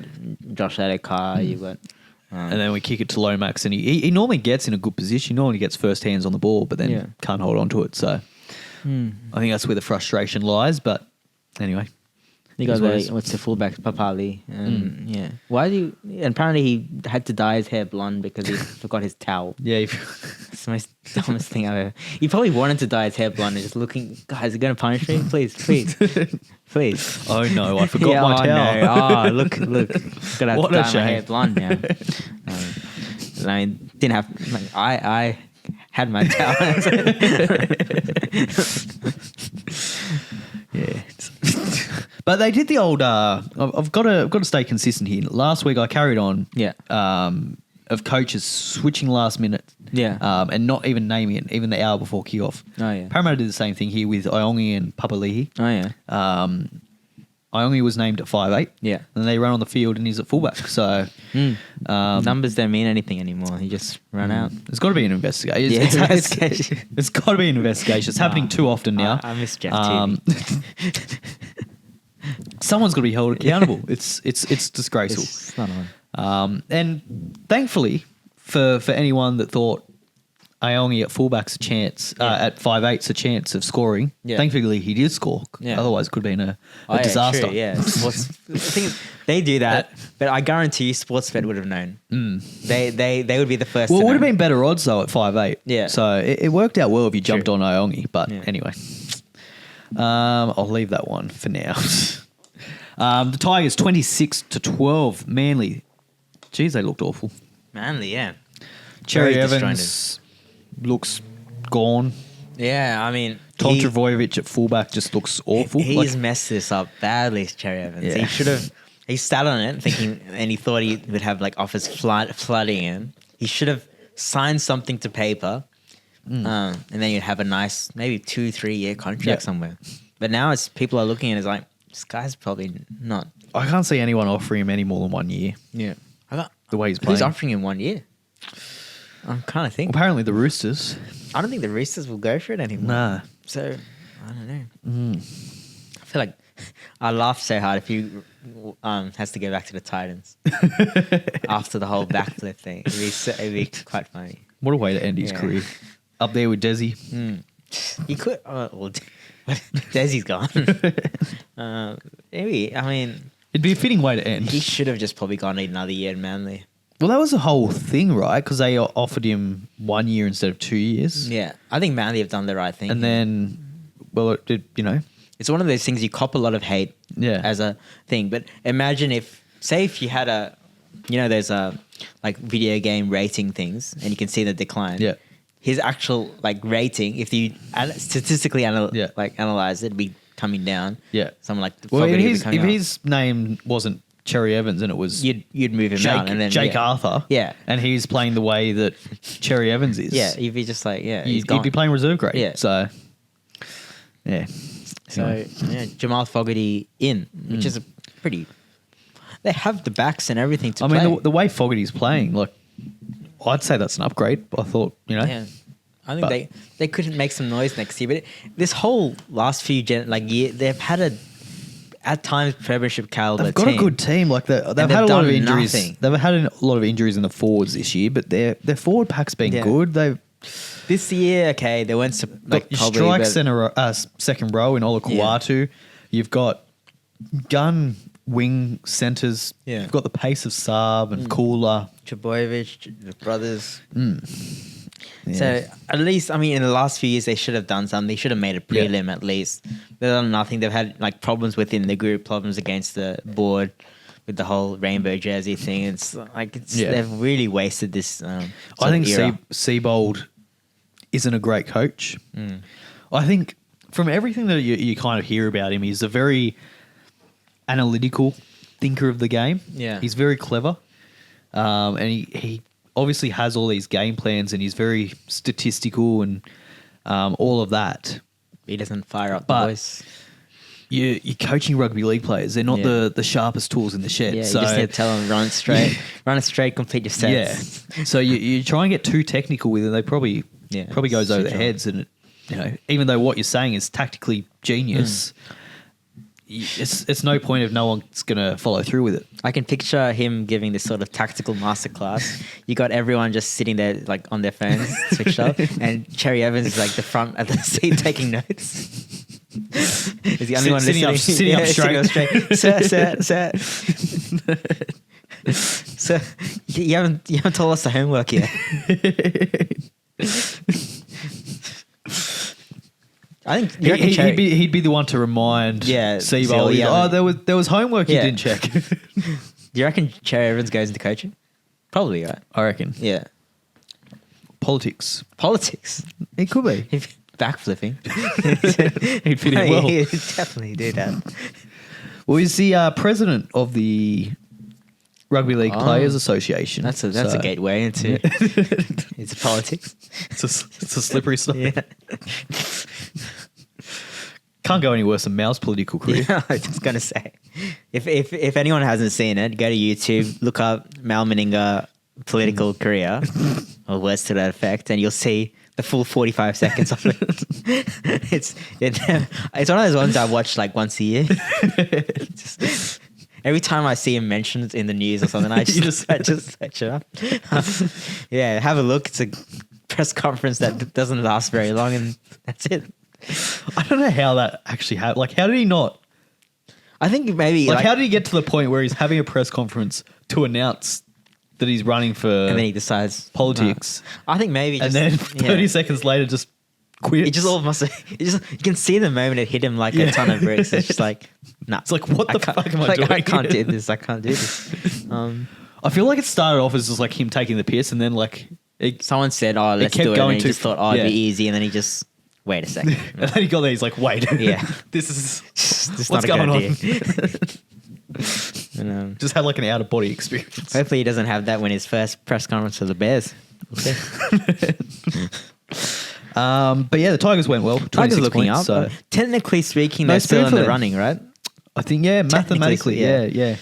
Josh Adokar, you got. And then we kick it to Lomax, and he normally gets in a good position. He normally gets first hands on the ball, but then can't hold on to it. So I think that's where the frustration lies. But anyway. You got what's the fullback, Papali. Why do you... And apparently he had to dye his hair blonde because he forgot his towel. Yeah. It's the most dumbest thing I've ever... He probably wanted to dye his hair blonde and just looking... Guys, are you going to punish me? Please. Please. Oh no, I forgot my towel. No. Oh, look. Gotta have to dye my hair blonde now. I mean, didn't have... Like, I had my towel. Yeah. But they did the old. I've got to stay consistent here. Last week I carried on. Yeah. Of coaches switching last minute. Yeah. And not even naming it, even the hour before kickoff. Oh yeah. Parramatta did the same thing here with Iongi and Papali'i. Oh yeah. Iongi was named at 5'8". Yeah. And they ran on the field and he's at fullback. So numbers don't mean anything anymore. You just run out. There's got to be an investigation. It's got to be an investigation. It's happening too often now. I miss Jeff Toohey. Someone's got to be held accountable. It's disgraceful. It's not on. And thankfully, for anyone that thought Iongi at fullback's a chance, at 5'8's a chance of scoring, thankfully he did score. Yeah. Otherwise, it could have been a disaster. True, yeah. The thing is, they do that, but I guarantee you Sportsbet would have known. They would be the first. Well, it would have been better odds though at 5'8. Yeah. So it worked out well if you jumped on Iongi. But anyway, I'll leave that one for now. The Tigers 26-12. Manly. Jeez, they looked awful. Manly, yeah. Cherry Evans looks gone. Yeah, I mean... Tom Travojevic at fullback just looks awful. He's messed this up badly, Cherry Evans. Yeah. He should have... He sat on it thinking... And he thought he would have like offers flooding in. He should have sign something to paper, and then you'd have a nice maybe 2-3 year contract somewhere. But now it's people are looking at it as like, this guy's probably not. I can't see anyone offering him any more than 1 year. Yeah, The way he's playing. who's offering him 1 year? I'm kind of thinking. Apparently the Roosters. I don't think the Roosters will go for it anymore. Nah. So I don't know. I feel like I laughed so hard if he has to go back to the Titans after the whole backflip thing. It'd be quite funny. What a way to end his career. Up there with Desi. You could. Well, Desi's gone. Maybe. I mean, it'd be a fitting way to end. He should have just probably gone another year in Manly. Well, that was the whole thing, right? Because they offered him 1 year instead of 2 years. Yeah, I think Manly have done the right thing. And then, well, it did, it's one of those things you cop a lot of hate as a thing. But imagine if you had there's like video game rating things and you can see the decline. Yeah. His actual rating, if you statistically analyze it, it'd be coming down. Yeah. Someone like if his name wasn't Cherry Evans and it was you'd move him out and then Jake Arthur. Yeah. And he's playing the way that Cherry Evans is. Yeah, you'd be just like, he'd be playing reserve grade. Yeah. So yeah. So Jamal Fogarty which is a pretty. They have the backs and everything to play. I mean, the way Fogarty's playing, I'd say that's an upgrade. I thought, Yeah. I think they couldn't make some noise next year, but this whole last few year, they've had at times premiership caliber. They've got a good team. They've had a lot of injuries. Nothing. They've had a lot of injuries in the forwards this year, but their forward pack's been good. They've this year, they weren't got strike second row in Ola Kawatu. Yeah. You've got gun wing centres. Yeah. You've got the pace of Saab and Kula. Trbojevic, the brothers. Yeah. So at least, in the last few years, they should have done something. They should have made a prelim at least. They've done nothing. They've had problems within the group, problems against the board with the whole rainbow jersey thing. They've really wasted this. I think Seabold isn't a great coach. I think from everything that you kind of hear about him, he's a very analytical thinker of the game. Yeah, he's very clever, and he obviously has all these game plans, and he's very statistical and all of that. He doesn't fire up the voice. You're coaching rugby league players. They're not the sharpest tools in the shed. Yeah, so you just need to tell them run it straight, complete your sets. Yeah. So you try and get too technical with it, they probably goes over their heads, and even though what you're saying is tactically genius. It's no point if no one's going to follow through with it. I can picture him giving this sort of tactical masterclass. You got everyone just sitting there on their phones switched up, and Cherry Evans is the front of the seat taking notes. Is the only one sitting up straight. Sitting up straight. Sir. So you haven't told us the homework yet. I think he'd be the one to remind Seabold. There was homework you didn't check. Do you reckon Cherry Evans goes into coaching? Probably, right? I reckon. Yeah. Politics. It could be. Backflipping. He'd fit in well. He'd definitely do that. Well, he's the president of the Rugby League Players Association. That's a gateway into it's politics. It's a slippery slope. Yeah. Can't go any worse than Mal's political career. Yeah, I was just gonna say, if anyone hasn't seen it, go to YouTube, look up Mal Meninga political career, or words to that effect, and you'll see the full 45 seconds of it. It's one of those ones I watch once a year. Every time I see him mentioned in the news or something, I just search it up. Yeah, have a look. It's a press conference that doesn't last very long, and that's it. I don't know how that actually happened. How did he not? I think maybe how did he get to the point where he's having a press conference to announce that he's running for, and then he decides politics? No. I think maybe, and then 30 seconds later, just quits. He just all must have. You can see the moment it hit him like a ton of bricks. It's just nah. It's what the fuck am I doing? I can't do this. I can't do this. I feel like it started off as just him taking the piss, and then someone said, "Oh, let's do it," and he just thought, "Oh, it'd be easy," and then he just. Wait a second. And then he got there, he's like, wait. Yeah. this is what's not going on. And, just had an out-of-body experience. Hopefully he doesn't have that when his first press conference for the Bears. Okay. But yeah, the Tigers went well. Tigers 26 looking points, up. So Technically speaking, No they're still spoon in for the them. running, right? I think, yeah, mathematically, yeah.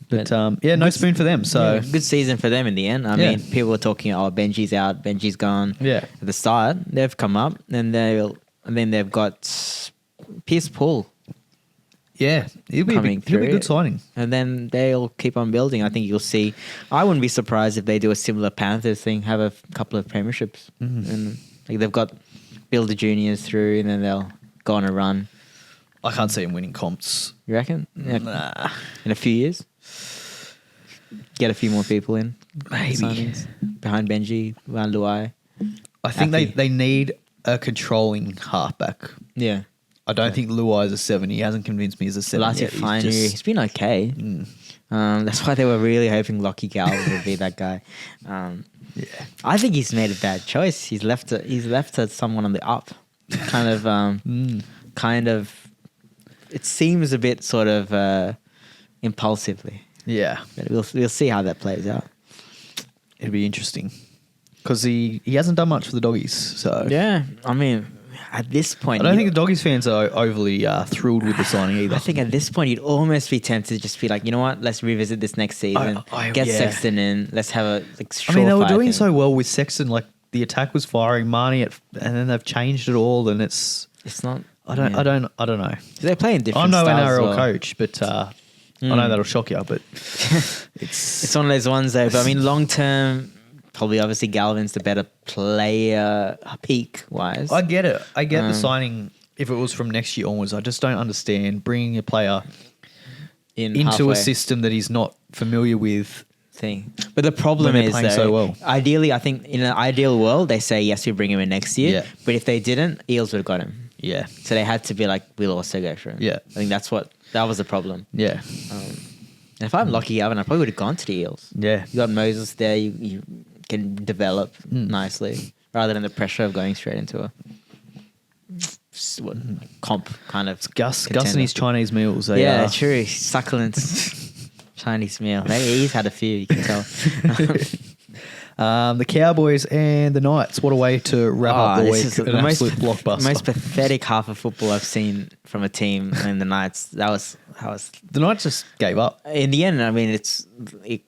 But no spoon for them. So good season for them in the end. I mean, people were talking, Benji's out, Benji's gone. Yeah. At the start, they've come up, and then they've got Pierce Paul. Yeah, he'll be a good signing. And then they'll keep on building. I think you'll see. I wouldn't be surprised if they do a similar Panthers thing, have a couple of premierships. And like they've got Builder Juniors through, and then they'll go on a run. I can't see him winning comps. You reckon? Yeah. Nah. In a few years? Get a few more people in. Maybe. Signings. Behind Benji, behind Luai. I think they need a controlling halfback. Yeah. I don't think Luai is a 7. He hasn't convinced me as a 7 yet. He's been okay. That's why they were really hoping Lockie Galvin would be that guy. I think he's made a bad choice. He's left to someone on the up. Kind of. It seems a bit sort of impulsively. Yeah. But we'll see how that plays out. It'll be interesting because he hasn't done much for the Doggies. So yeah, I mean, at this point, I don't think the Doggies fans are overly thrilled with the signing either. I think at this point, you'd almost be tempted to just be like, you know what, let's revisit this next season. Get Sexton in. Let's have a they were doing so well with Sexton. Like the attack was firing Marnie, and then they've changed it all, and it's not. I don't know. They're playing different. I'm no styles NRL coach, but I know that'll shock you. But it's one of those ones though. But I mean, long term, probably obviously Galvin's the better player, peak wise. I get it. I get the signing. If it was from next year onwards, I just don't understand bringing a player into halfway. a system that he's not familiar with. But the problem is, playing though, so well. Ideally, I think in an ideal world, they say yes, we bring him in next year. Yeah. But if they didn't, Eels would have got him. Yeah. So they had to be like, we'll also go for him. Yeah. I think that was the problem. Yeah. And if I'm lucky, Gavin, I probably would have gone to the Eels. Yeah. You got Moses there. You can develop nicely rather than the pressure of going straight into a comp kind of. Gus and his Chinese meals. True. Succulent Chinese meal. He's had a few, you can tell. The Cowboys and the Knights. What a way to wrap up the week. Is An absolute blockbuster. Most pathetic half of football I've seen from a team in the Knights. That was the Knights just gave up. In the end, I mean, it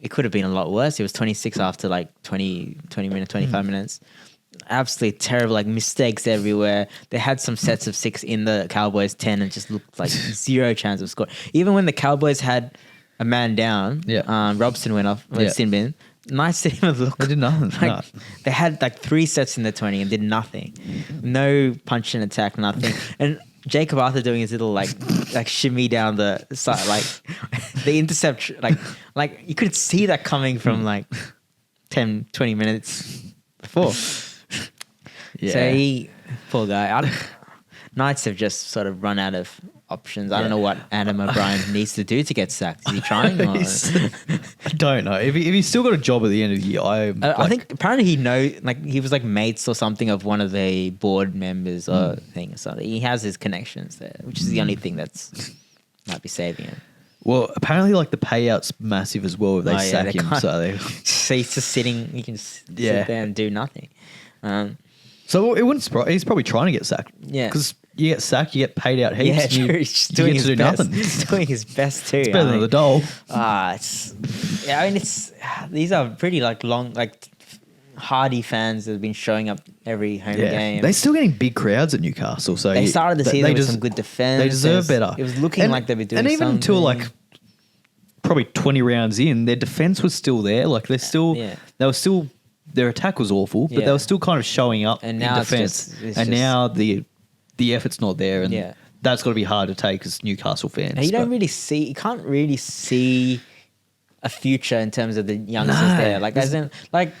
could have been a lot worse. It was 26 after like 20 minutes, 25 minutes. Absolutely terrible, like mistakes everywhere. They had some sets of 6 in the Cowboys 10 and just looked like zero chance of score. Even when the Cowboys had a man down, Robson went off with sin bin. Knights didn't even look. They did nothing. They had like 3 sets in the 20 and did nothing. No punch and attack, nothing. And Jacob Arthur doing his little like shimmy down the side, like the intercept, like you could see that coming from like 10, 20 minutes before. Yeah. So poor guy. Knights have just sort of run out of options. I don't know what Adam O'Brien needs to do to get sacked. Is he trying? I don't know. If he's still got a job at the end of the year, I think apparently he was like mates or something of one of the board members or thing or something. He has his connections there, which is the only thing that's might be saving him. Well, apparently, like the payout's massive as well if they sack him. So he's just sitting. He can sit there and do nothing. So it wouldn't surprise. He's probably trying to get sacked. Yeah, because you get sacked, you get paid out heaps. Yeah, true. He's just doing his best. Nothing. He's doing his best too. It's better than the dole. I mean, these are pretty like long, like hardy fans that have been showing up every home game. They're still getting big crowds at Newcastle. So they started the season with some good defense. They deserve better. It was looking like they were doing. And even something. until like probably 20 rounds in, their defense was still there. Like they're still, they were still. Their attack was awful, but they were still kind of showing up in defense. Now the effort's not there, and that's got to be hard to take as Newcastle fans. And you can't really see a future in terms of the youngsters there. Like as in, I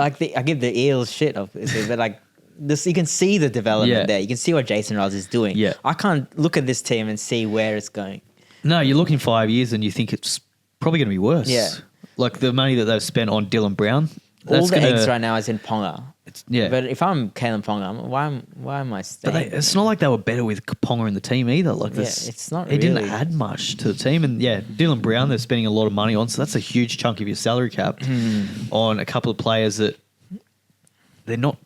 give the Eels shit, obviously, but like this, you can see the development there. You can see what Jason Ross is doing. Yeah. I can't look at this team and see where it's going. No, you look in 5 years and you think it's probably going to be worse. Yeah, like the money that they've spent on Dylan Brown. All the eggs right now is in Ponga. Yeah. But if I'm Kalen Ponga, why am I staying? But it's not like they were better with Ponga in the team either. Like this, it's not. He didn't really. add much to the team, and Dylan Brown they're spending a lot of money on, so that's a huge chunk of your salary cap on a couple of players that they're not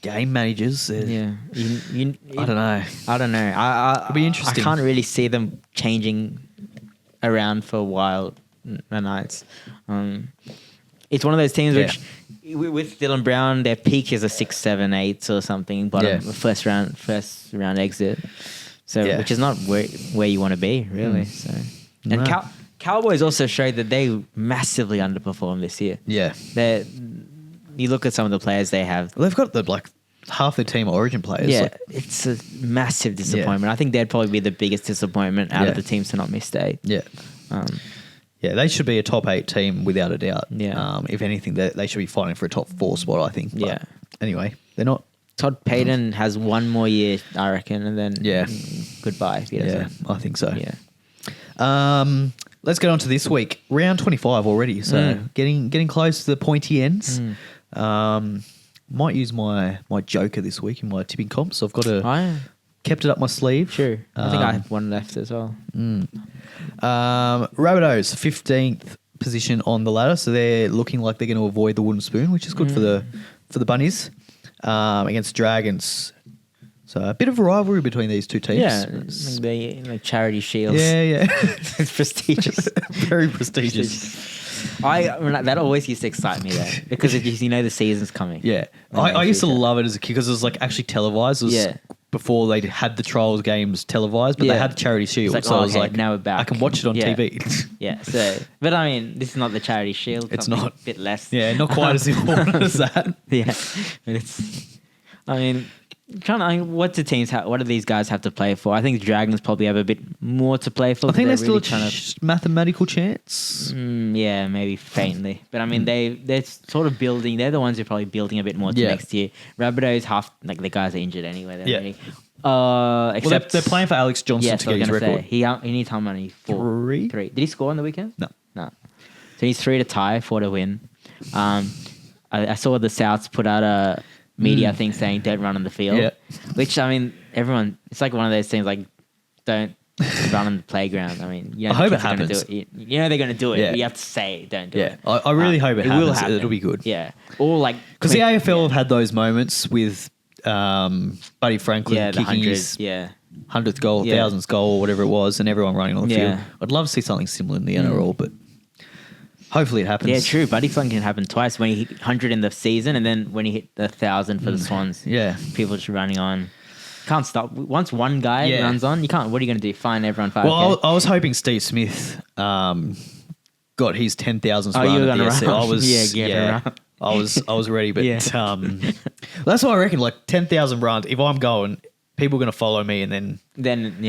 game managers. I don't know. I don't know. It'll be interesting. I can't really see them changing around for a while. The Knights. It's one of those teams which, with Dylan Brown, their peak is a 6, 7, 8 or something. Bottom first round exit. So which is not where you want to be really. So and Cowboys also showed that they massively underperformed this year. Yeah, you look at some of the players they have. Well, they've got half their team are Origin players. Yeah, it's a massive disappointment. I think they'd probably be the biggest disappointment out of the teams to not miss state. Yeah. They should be a top 8 team without a doubt. Yeah. If anything, they should be fighting for a top 4 spot, I think. But anyway, they're not. Todd Payton has one more year, I reckon, and then goodbye. If he doesn't. I think so. Yeah. Let's get on to this week. Round 25 already, so getting close to the pointy ends. Might use my joker this week in my tipping comp, so I've got to kept it up my sleeve. Sure. I think I have one left as well. Rabbitohs, 15th position on the ladder, so they're looking like they're going to avoid the wooden spoon, which is good for the bunnies against Dragons. So a bit of a rivalry between these two teams. Yeah, like charity shields. Yeah. It's prestigious. Very prestigious. That always used to excite me though, because the season's coming. Yeah, I used to love it as a kid because it was like actually televised. It was before they had the trials games televised, but they had the charity shield. Like, so I was like, now we're back. I can watch it on TV. Yeah. So, but I mean, this is not the charity shield. It's not a bit less. Yeah, not quite as important as that. Yeah, it's. I mean. What do these guys have to play for? I think the Dragons probably have a bit more to play for. I think there's really still a mathematical chance. Yeah, maybe faintly. But I mean, they're sort of building. They're the ones who are probably building a bit more to next year. Rabbitohs half the guys are injured anyway. Except they're playing for Alex Johnson to get his record. He needs how many? 4. 3. Did he score on the weekend? No. So he needs 3 to tie, 4 to win. I saw the Souths put out a media thing saying don't run on the field, which I mean it's like one of those things like don't run on the playground. I mean, I hope it happens. Do it. They're going to do it. But you have to say don't do it. I really hope it happens. Will happen. It'll be good. Yeah, or like because the AFL have had those moments with Buddy Franklin kicking his 100th goal, 1000th goal, or whatever it was, and everyone running on the field. I'd love to see something similar in the NRL, but. Hopefully it happens. Yeah, true. Buddy Franklin can happen twice when he hit 100 in the season and then when he hit 1,000 for the Swans. Yeah. People just running on. Can't stop. Once one guy runs on, you can't. What are you going to do? Fine everyone 5K? Well, I was hoping Steve Smith got his 10,000th run. You were going to run. I was I was ready, but that's what I reckon. Like 10,000 runs. If I'm going, people are going to follow me, and then that's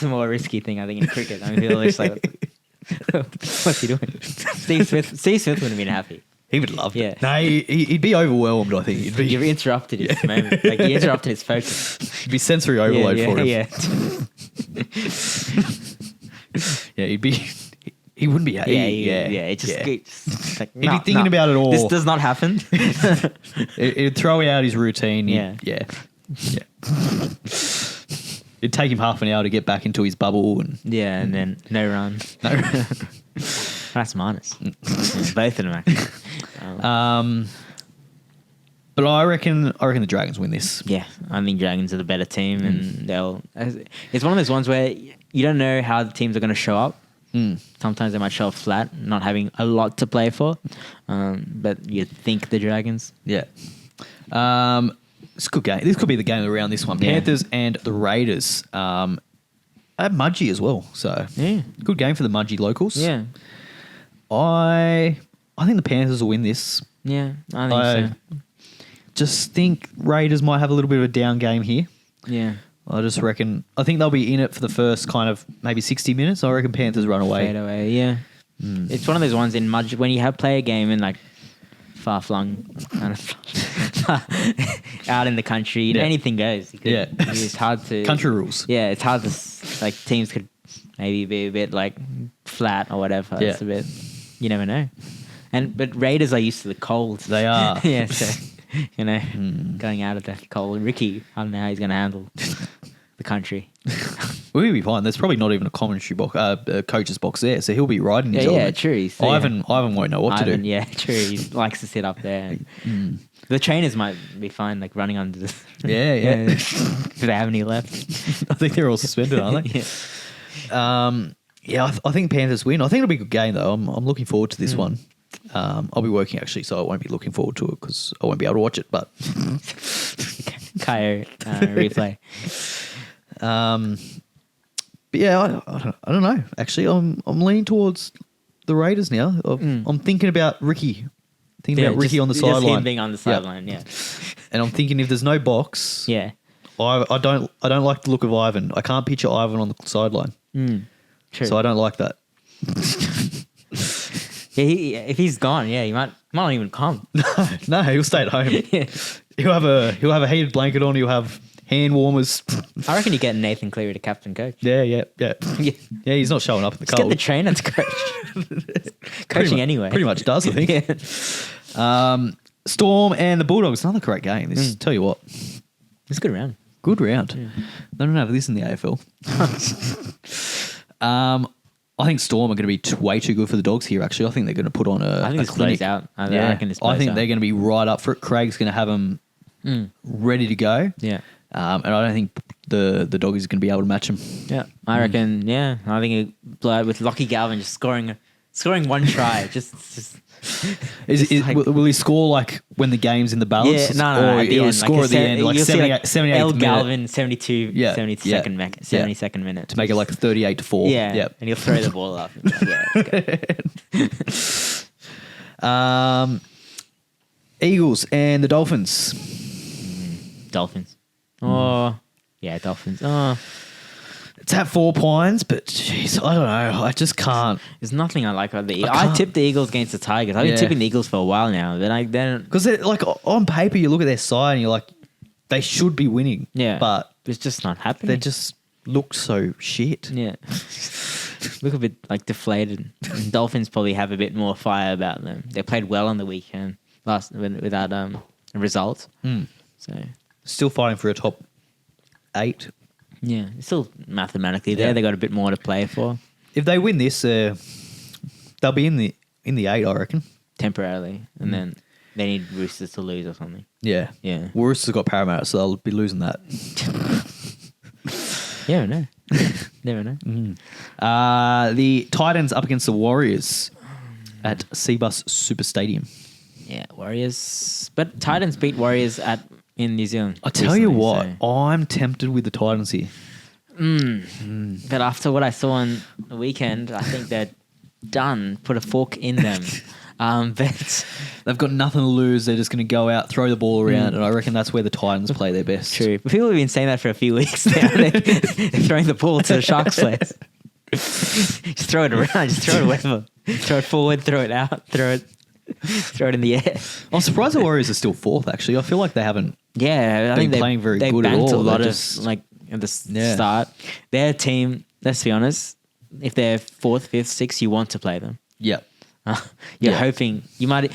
the more risky thing I think in cricket. I mean, people are just like. What's he doing? Steve Smith wouldn't have been happy. He would love it. No, he'd be overwhelmed, I think. You've interrupted his moment. Like, you interrupted his focus. It'd be sensory overload for him. He wouldn't be happy. It's like, he'd be thinking about it all. This does not happen. It'd throw out his routine. Yeah. It'd take him half an hour to get back into his bubble, and then no run. That's minus. Both of them actually. But I reckon the Dragons win this. Yeah, I think Dragons are the better team, and they'll. It's one of those ones where you don't know how the teams are going to show up. Sometimes they might show up flat, not having a lot to play for. But you think the Dragons. Yeah. It's a good game. This could be the game around this one. Panthers and the Raiders. At Mudgee as well. So good game for the Mudgee locals. Yeah. I think the Panthers will win this. Yeah, I think so. Just think Raiders might have a little bit of a down game here. Yeah. I just reckon. I think they'll be in it for the first kind of maybe 60 minutes. I reckon Panthers run away. Fade away, yeah. It's one of those ones in Mudgee when you play a game in like far-flung out in the country. Anything goes. It's hard to... Country rules. Yeah, it's hard to... Like, teams could maybe be a bit, like, flat or whatever. It's a bit... You never know. But Raiders are used to the cold. They are. Yeah, so, going out of the cold. Ricky, I don't know how he's going to handle the country. We'll be fine. There's probably not even a commentary box, coach's box there, so he'll be riding his element. True. So, Ivan won't know what to do. Yeah, true. He likes to sit up there. The trainers might be fine, like running under the... Yeah. if they have any left. I think they're all suspended, aren't they? I think Panthers win. I think it'll be a good game, though. I'm looking forward to this one. I'll be working, actually, so I won't be looking forward to it because I won't be able to watch it, but... Kayo replay. But yeah, I don't know. Actually, I'm leaning towards the Raiders now. I'm thinking about Ricky. About Ricky on the sideline. Just him being on the sideline, yeah. And I'm thinking if there's no box, I don't like the look of Ivan. I can't picture Ivan on the sideline. True. So I don't like that. If he's gone, he might not even come. No, he'll stay at home. He'll have a heated blanket on. He'll have hand warmers. I reckon you get Nathan Cleary to captain coach. Yeah. He's not showing up in the cold. Get the trainer to coach. Coaching anyway. Pretty much does, I think. Storm and the Bulldogs. Another great game. This tell you what. It's a good round. Good round. Yeah. They don't have this in the AFL. I think Storm are going to be way too good for the Dogs here, actually. I think they're going to put on a clinic. Blows out. I reckon this blows I think out. they're going to be right up for it. Craig's going to have them ready to go. Yeah. And I don't think the Doggies are going to be able to match them. Yeah. I reckon, I think it blow out with Lockie Galvin just scoring one try. just will he score like when the game's in the balance? Yeah, no. Or he'll score at the end, like 78th L. minute. Galvin, 72nd minute. To make it like 38-4. Yeah. And he'll throw the ball up. Eagles and the Dolphins. Dolphins. Oh, yeah, Dolphins. Oh. It's at 4 Pines, but jeez, I don't know. I just can't. There's nothing I like about the Eagles. I tipped the Eagles against the Tigers. I've been tipping the Eagles for a while now. Then because like on paper, you look at their side and you're like, they should be winning. Yeah, but it's just not happening. They just look so shit. Yeah, look a bit like deflated. And Dolphins probably have a bit more fire about them. They played well on the weekend without a result. So still fighting for a top 8. Yeah, it's still mathematically there. They got a bit more to play for. If they win this, they'll be in the 8, I reckon. Temporarily, and then they need Roosters to lose or something. Yeah. Well, Roosters got Parramatta, so they'll be losing that. Yeah, no. Never know. The Titans up against the Warriors at Cbus Super Stadium. Yeah, Warriors, but Titans beat Warriors in New Zealand. I tell you what, I'm tempted with the Titans here. But after what I saw on the weekend, I think they're done. Put a fork in them. But they've got nothing to lose. They're just going to go out, throw the ball around, and I reckon that's where the Titans play their best. True. But people have been saying that for a few weeks now. They're throwing the ball to the Sharks players. Just throw it around. Just throw it wherever. Throw it forward, throw it out, throw it in the air. I'm surprised the Warriors are still 4th, actually. I feel like they haven't I think playing very good at all. They banked a lot of, like, at the start. Their team, let's be honest, if they're 4th, 5th, 6th, you want to play them. Yeah. You're hoping we might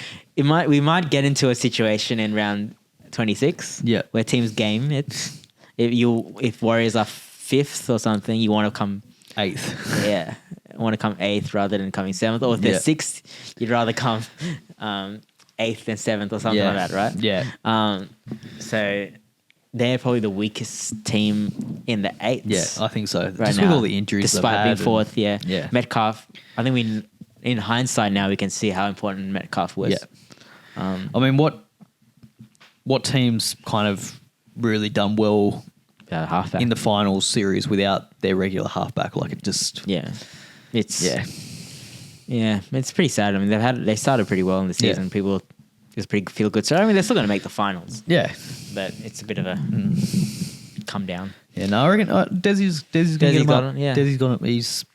get into a situation in round 26 where teams game it. If Warriors are 5th or something, you want to come 8th. Yeah. I want to come 8th rather than coming 7th. Or if they're 6th, you'd rather come 8th than 7th or something like that, right? Yeah. So they're probably the weakest team in the 8th. Yeah, I think so. Right just now, with all the injuries despite being 4th, Yeah. Metcalf, I think in hindsight now we can see how important Metcalf was. Yeah. I mean, what teams kind of really done well halfback in the finals series without their regular halfback? Like it just... It's pretty sad. I mean, they started pretty well in the season. People just pretty feel good. So I mean, they're still going to make the finals. Yeah, but it's a bit of a come down. Yeah, no, I reckon Desi's going to get him up. Desi's got him.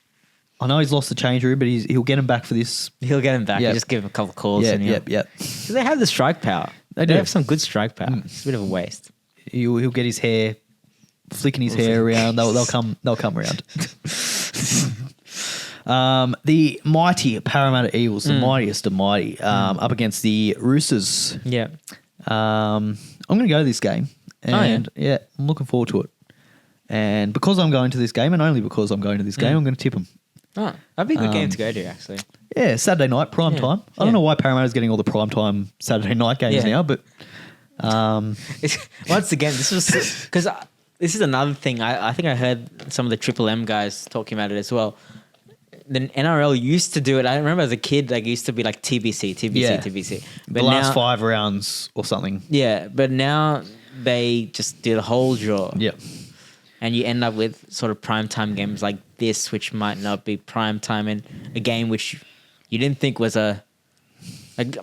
I know he's lost the change room, but he'll get him back for this. He'll get him back. Just give him a couple of calls. Yeah. So they have the strike power. They have some good strike power. It's a bit of a waste. He'll get his hair, flicking his hair around. They'll come around. The mighty Parramatta Eagles, the mightiest of mighty, up against the Roosters. Yeah. I'm going to go to this game. And I'm looking forward to it. And because I'm going to this game, and only because I'm going to this game, I'm going to tip them. Oh, that'd be a good game to go to, actually. Yeah, Saturday night, prime time. I don't know why Parramatta's getting all the prime time Saturday night games now, but... Once again, this was... Because this is another thing. I think I heard some of the Triple M guys talking about it as well. The NRL used to do it. I remember as a kid, like, it used to be like TBC. But the last 5 rounds or something. Yeah, but now they just do the whole draw. Yep. And you end up with sort of primetime games like this, which might not be primetime, and a game which you didn't think was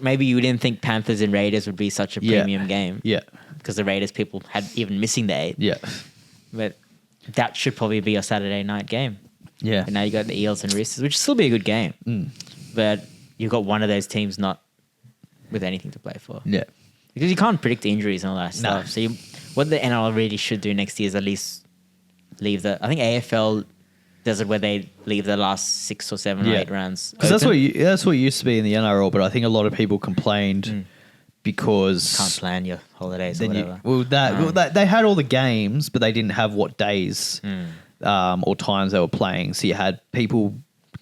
maybe you didn't think Panthers and Raiders would be such a premium game. Yeah. Because the Raiders people had even missing the 8. Yeah. But that should probably be your Saturday night game. Yeah. And now you got the Eels and Roosters, which will still be a good game. But you've got one of those teams not with anything to play for. Yeah. Because you can't predict injuries and all that stuff. So what the NRL really should do next year is at least leave I think AFL does it where they leave the last 6 or 7 or 8 rounds. Because that's what used to be in the NRL, but I think a lot of people complained because can't plan your holidays or whatever. They had all the games, but they didn't have what days or times they were playing. So you had people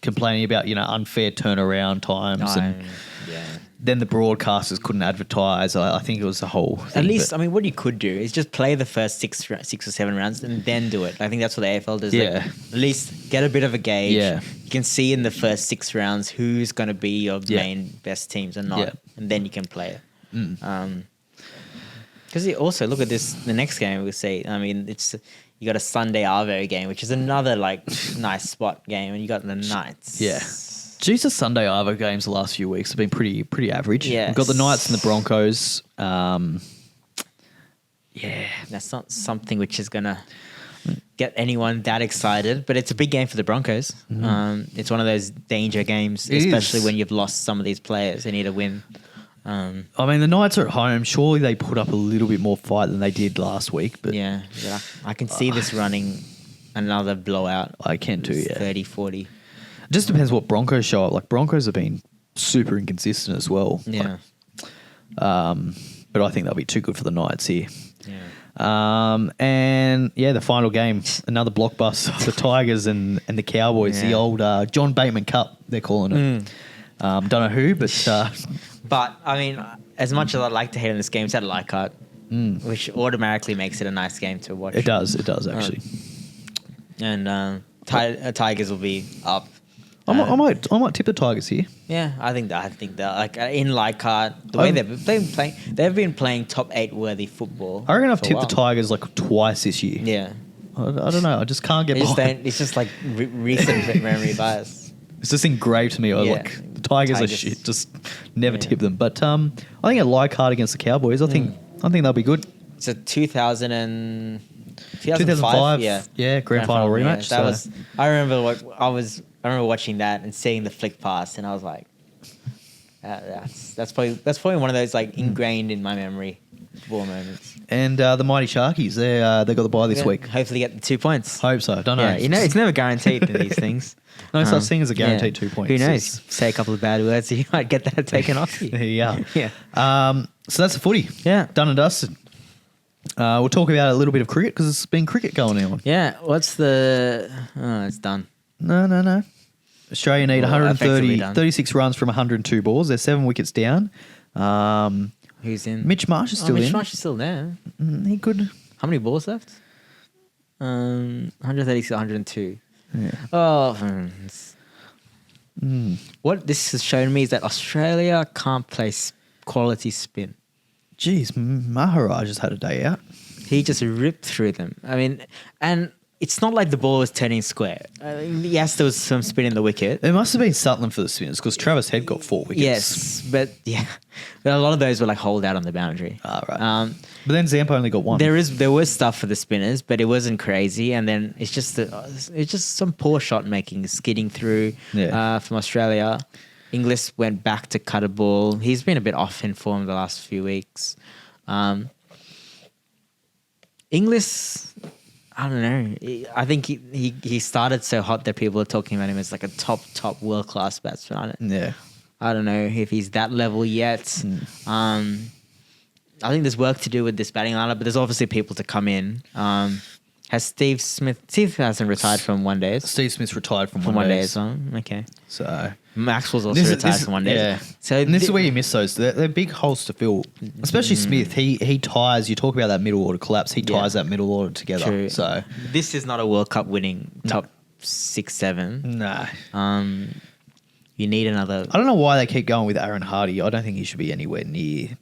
complaining about unfair turnaround times and then the broadcasters couldn't advertise. I think it was the whole thing. At least, what you could do is just play the first 6 or 7 rounds and then do it. I think that's what the AFL does. Yeah. Like, at least get a bit of a gauge. Yeah. You can see in the first 6 rounds who's going to be your main best teams and not. Yeah. And then you can play it. Because also, look at this, the next game we'll see. You got a Sunday Arvo game, which is another nice spot game, and you got the Knights. Yeah. Jesus, Sunday Arvo games the last few weeks have been pretty average. Yes. We've got the Knights and the Broncos. That's not something which is going to get anyone that excited, but it's a big game for the Broncos. It's one of those danger games, especially when you've lost some of these players. They need to win. The Knights are at home. Surely they put up a little bit more fight than they did last week. But I can see this running another blowout. I can too, 30-40. It just depends what Broncos show up. Like, Broncos have been super inconsistent as well. Yeah. But I think they'll be too good for the Knights here. Yeah. The final game, another blockbuster, the Tigers and the Cowboys, the old John Bateman Cup, they're calling it. Don't know who, but... But, as much as I'd like to hate on this game, it's at Leichhardt, which automatically makes it a nice game to watch. It does actually. And Tigers will be up. I might tip the Tigers here. Yeah, I think that in Leichhardt, the way they've been playing top 8 worthy football. I reckon I've tipped the Tigers twice this year. Yeah. I don't know. I just can't get behind. It's just recent memory bias. It's just engraved to me. The Tigers are shit. Just never tip them. But I think at Leichhardt against the Cowboys, I think they'll be good. It's a 2005. 2005 grand final rematch. I remember watching that and seeing the flick pass, and I was like, that's probably one of those ingrained in my memory ball moments. And the mighty Sharkies, they got the bye this week. Hopefully get the 2 points. Hope so. Don't know. Yeah, it's never guaranted in these things. No such thing as a guaranteed 2 points. Who knows? Say a couple of bad words, you might get that taken off you. Yeah. Yeah. So that's the footy. Yeah. Done and dusted. We'll talk about a little bit of cricket because there's been cricket going on. Yeah. What's the... Oh, it's done. No. Australia need 36 runs from 102 balls. They're 7 wickets down. Who's in? Mitch Marsh is still in. Mitch Marsh is still there. He could. How many balls left? 136, 102. Yeah. Oh. What this has shown me is that Australia can't play quality spin. Jeez, Maharaj has had a day out. He just ripped through them. And it's not like the ball was turning square. Yes, there was some spin in the wicket. There must have been something for the spinners because Travis Head got 4 wickets. Yes, but a lot of those were hold out on the boundary. Right. But then Zampa only got 1. There was stuff for the spinners, but it wasn't crazy. And then it's just some poor shot making, skidding through from Australia. Inglis went back to cut a ball. He's been a bit off in form the last few weeks. Inglis, I don't know. I think he started so hot that people are talking about him as like a top world class batsman. I don't know if he's that level yet. I think there's work to do with this batting lineup, but there's obviously people to come in. Has Steve hasn't retired from one days. Steve Smith's retired from one day days. as well. Okay. So Maxwell's also retired from one day. Yeah. So and this is where you miss those. They're big holes to fill. Especially Smith. He ties. You talk about that middle order collapse. He ties that middle order together. True. So this is not a World Cup winning top 6, 7. No. You need another. I don't know why they keep going with Aaron Hardy. I don't think he should be anywhere near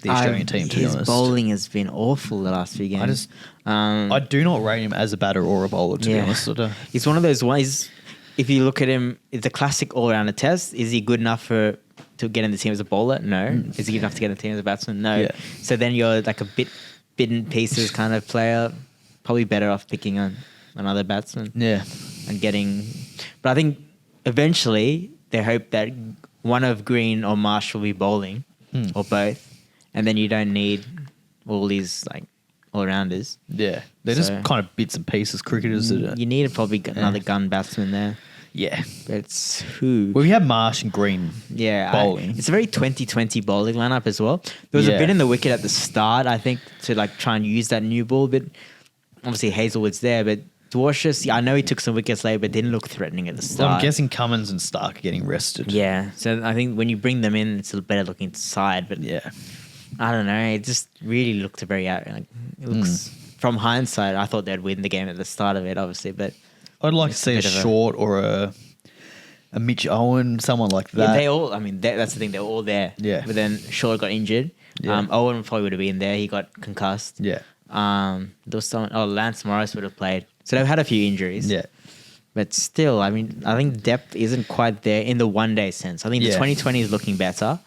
the Australian team, to be honest. His bowling has been awful the last few games. I do not rate him as a batter or a bowler, to be honest. He's one of those ones. If you look at him, it's a classic all-rounder test. Is he good enough to get in the team as a bowler? No. Is he good enough to get in the team as a batsman? No. Yeah. So then you're like a bitten pieces kind of player. Probably better off picking another batsman. Yeah. And getting... But I think eventually they hope that one of Green or Marsh will be bowling or both. And then you don't need all these like all-rounders. Yeah. They're just kind of bits and pieces cricketers. You need probably another gun batsman there. Yeah. But it's who? Well, we have Marsh and Green bowling. It's a very 2020 bowling lineup as well. There was a bit in the wicket at the start, I think, to like try and use that new ball. But obviously Hazelwood's there. But Dwarshuis, I know he took some wickets late, but didn't look threatening at the start. Well, I'm guessing Cummins and Stark are getting rested. Yeah. So I think when you bring them in, it's a better looking side. But yeah. I don't know. It just really looked very out. Like, it looks from hindsight, I thought they'd win the game at the start of it, obviously. But I'd like to see a Short or a Mitch Owen, someone like that. Yeah, they all. I mean, that's the thing. They're all there. Yeah. But then Short got injured. Yeah. Owen probably would have been there. He got concussed. Yeah. There was someone. Lance Morris would have played. So they've had a few injuries. Yeah. But still, I mean, I think depth isn't quite there in the one-day sense. I think the 2020 is looking better.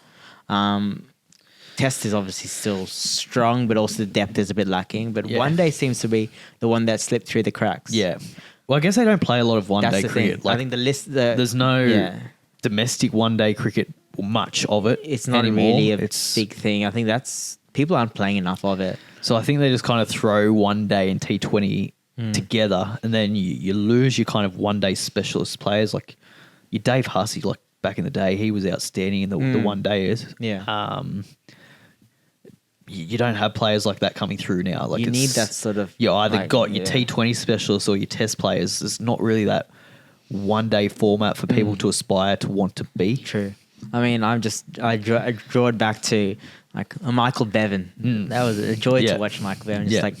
Test is obviously still strong, but also the depth is a bit lacking. But one day seems to be the one that slipped through the cracks. Yeah. Well, I guess they don't play a lot of one-day cricket. Like, I think the list... there's no domestic one-day cricket, or much of it. It's not anymore. Really a big thing. I think that's... People aren't playing enough of it. So I think they just kind of throw one-day and T20 together, and then you lose your kind of one-day specialist players. Like your Dave Hussey, like back in the day, he was outstanding in the one-dayers. Yeah. You don't have players like that coming through now. Like you need that sort of... You either got your T20 specialists or your test players. There's not really that one-day format for people to aspire to want to be. True. I mean, I draw it back to like a Michael Bevan. That was a joy to watch Michael Bevan. Just like,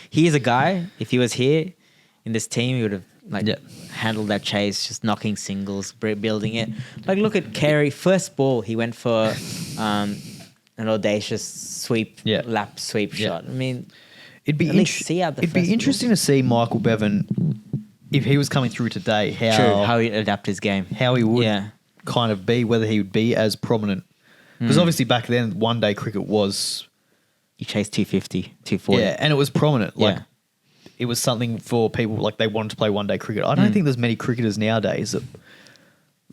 he is a guy, if he was here in this team, he would have like handled that chase, just knocking singles, building it. Like, look at Carey. First ball, he went for... an audacious sweep, lap sweep shot. I mean, it'd be interesting to see Michael Bevan, if he was coming through today, how he'd adapt his game, how he would kind of be, whether he would be as prominent. Because obviously back then, one-day cricket was... You chased 250, 240. Yeah, and it was prominent. Like, it was something for people, like they wanted to play one-day cricket. I don't think there's many cricketers nowadays that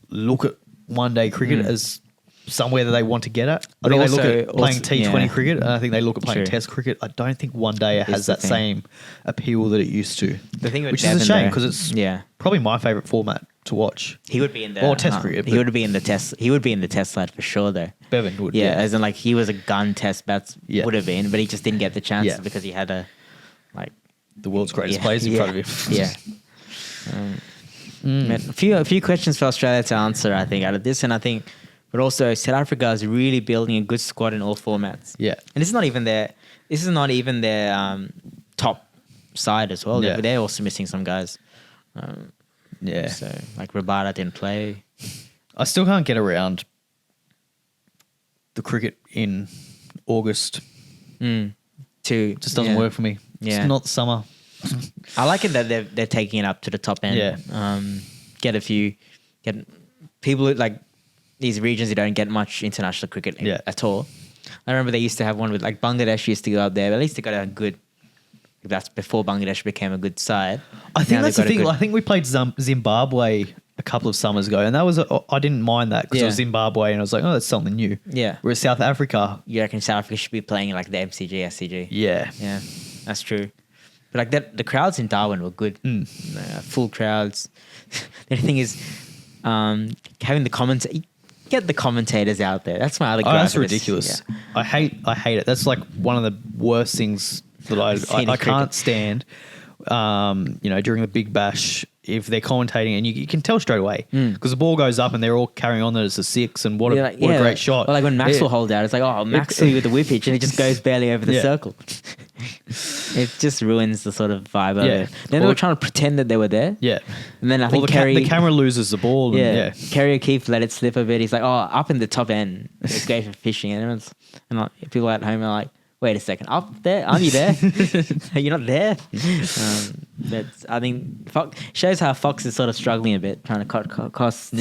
look at one-day cricket as... somewhere that they want to get at. I think they look at playing T20 cricket, and I think they look at playing Test cricket. I don't think one day has that same appeal that it used to. The thing which is a shame because it's probably my favourite format to watch. He would be in the Test cricket. He would be in the Test. He would be in the Test side for sure, though. Bevan would. Yeah, as in like he was a gun Test bats would have been, but he just didn't get the chance because he had the world's greatest players in front of him. A few questions for Australia to answer, I think, out of this, and I think. But also, South Africa is really building a good squad in all formats. Yeah, and this is not even their top side as well. They're also missing some guys. So like Rabada didn't play. I still can't get around the cricket in August. Just doesn't work for me. It's not the summer. I like it that they're taking it up to the top end. Get people like. These regions, you don't get much international cricket at all. I remember they used to have one with like Bangladesh used to go up there, but at least they got a good. That's before Bangladesh became a good side. I think that's the thing. I think we played Zimbabwe a couple of summers ago, and that was I didn't mind that because it was Zimbabwe, and I was like, oh, that's something new. Yeah. Whereas South Africa, you reckon South Africa should be playing like the MCG, SCG? Yeah, that's true. But like that, the crowds in Darwin were good, full crowds. The only thing is, having get the commentators out there. That's my other. Oh, that's ridiculous. Yeah. I hate it. That's like one of the worst things that I can't stand. During the Big Bash, if they're commentating, and you can tell straight away because the ball goes up and they're all carrying on that it's a 6 and what a great shot. Or like when Max will hold out, it's like, oh, Maxley with the whip pitch and it just goes barely over the circle. It just ruins the sort of vibe of it. Then they were trying to pretend that they were there. Yeah. And then I think the camera loses the ball. And, Kerry O'Keefe let it slip a bit. He's like, oh, up in the top end, it's great for fishing. And people at home are like, wait a second, up there? Aren't you there? You're not there? But I think shows how Fox is sort of struggling a bit, trying to cut costs.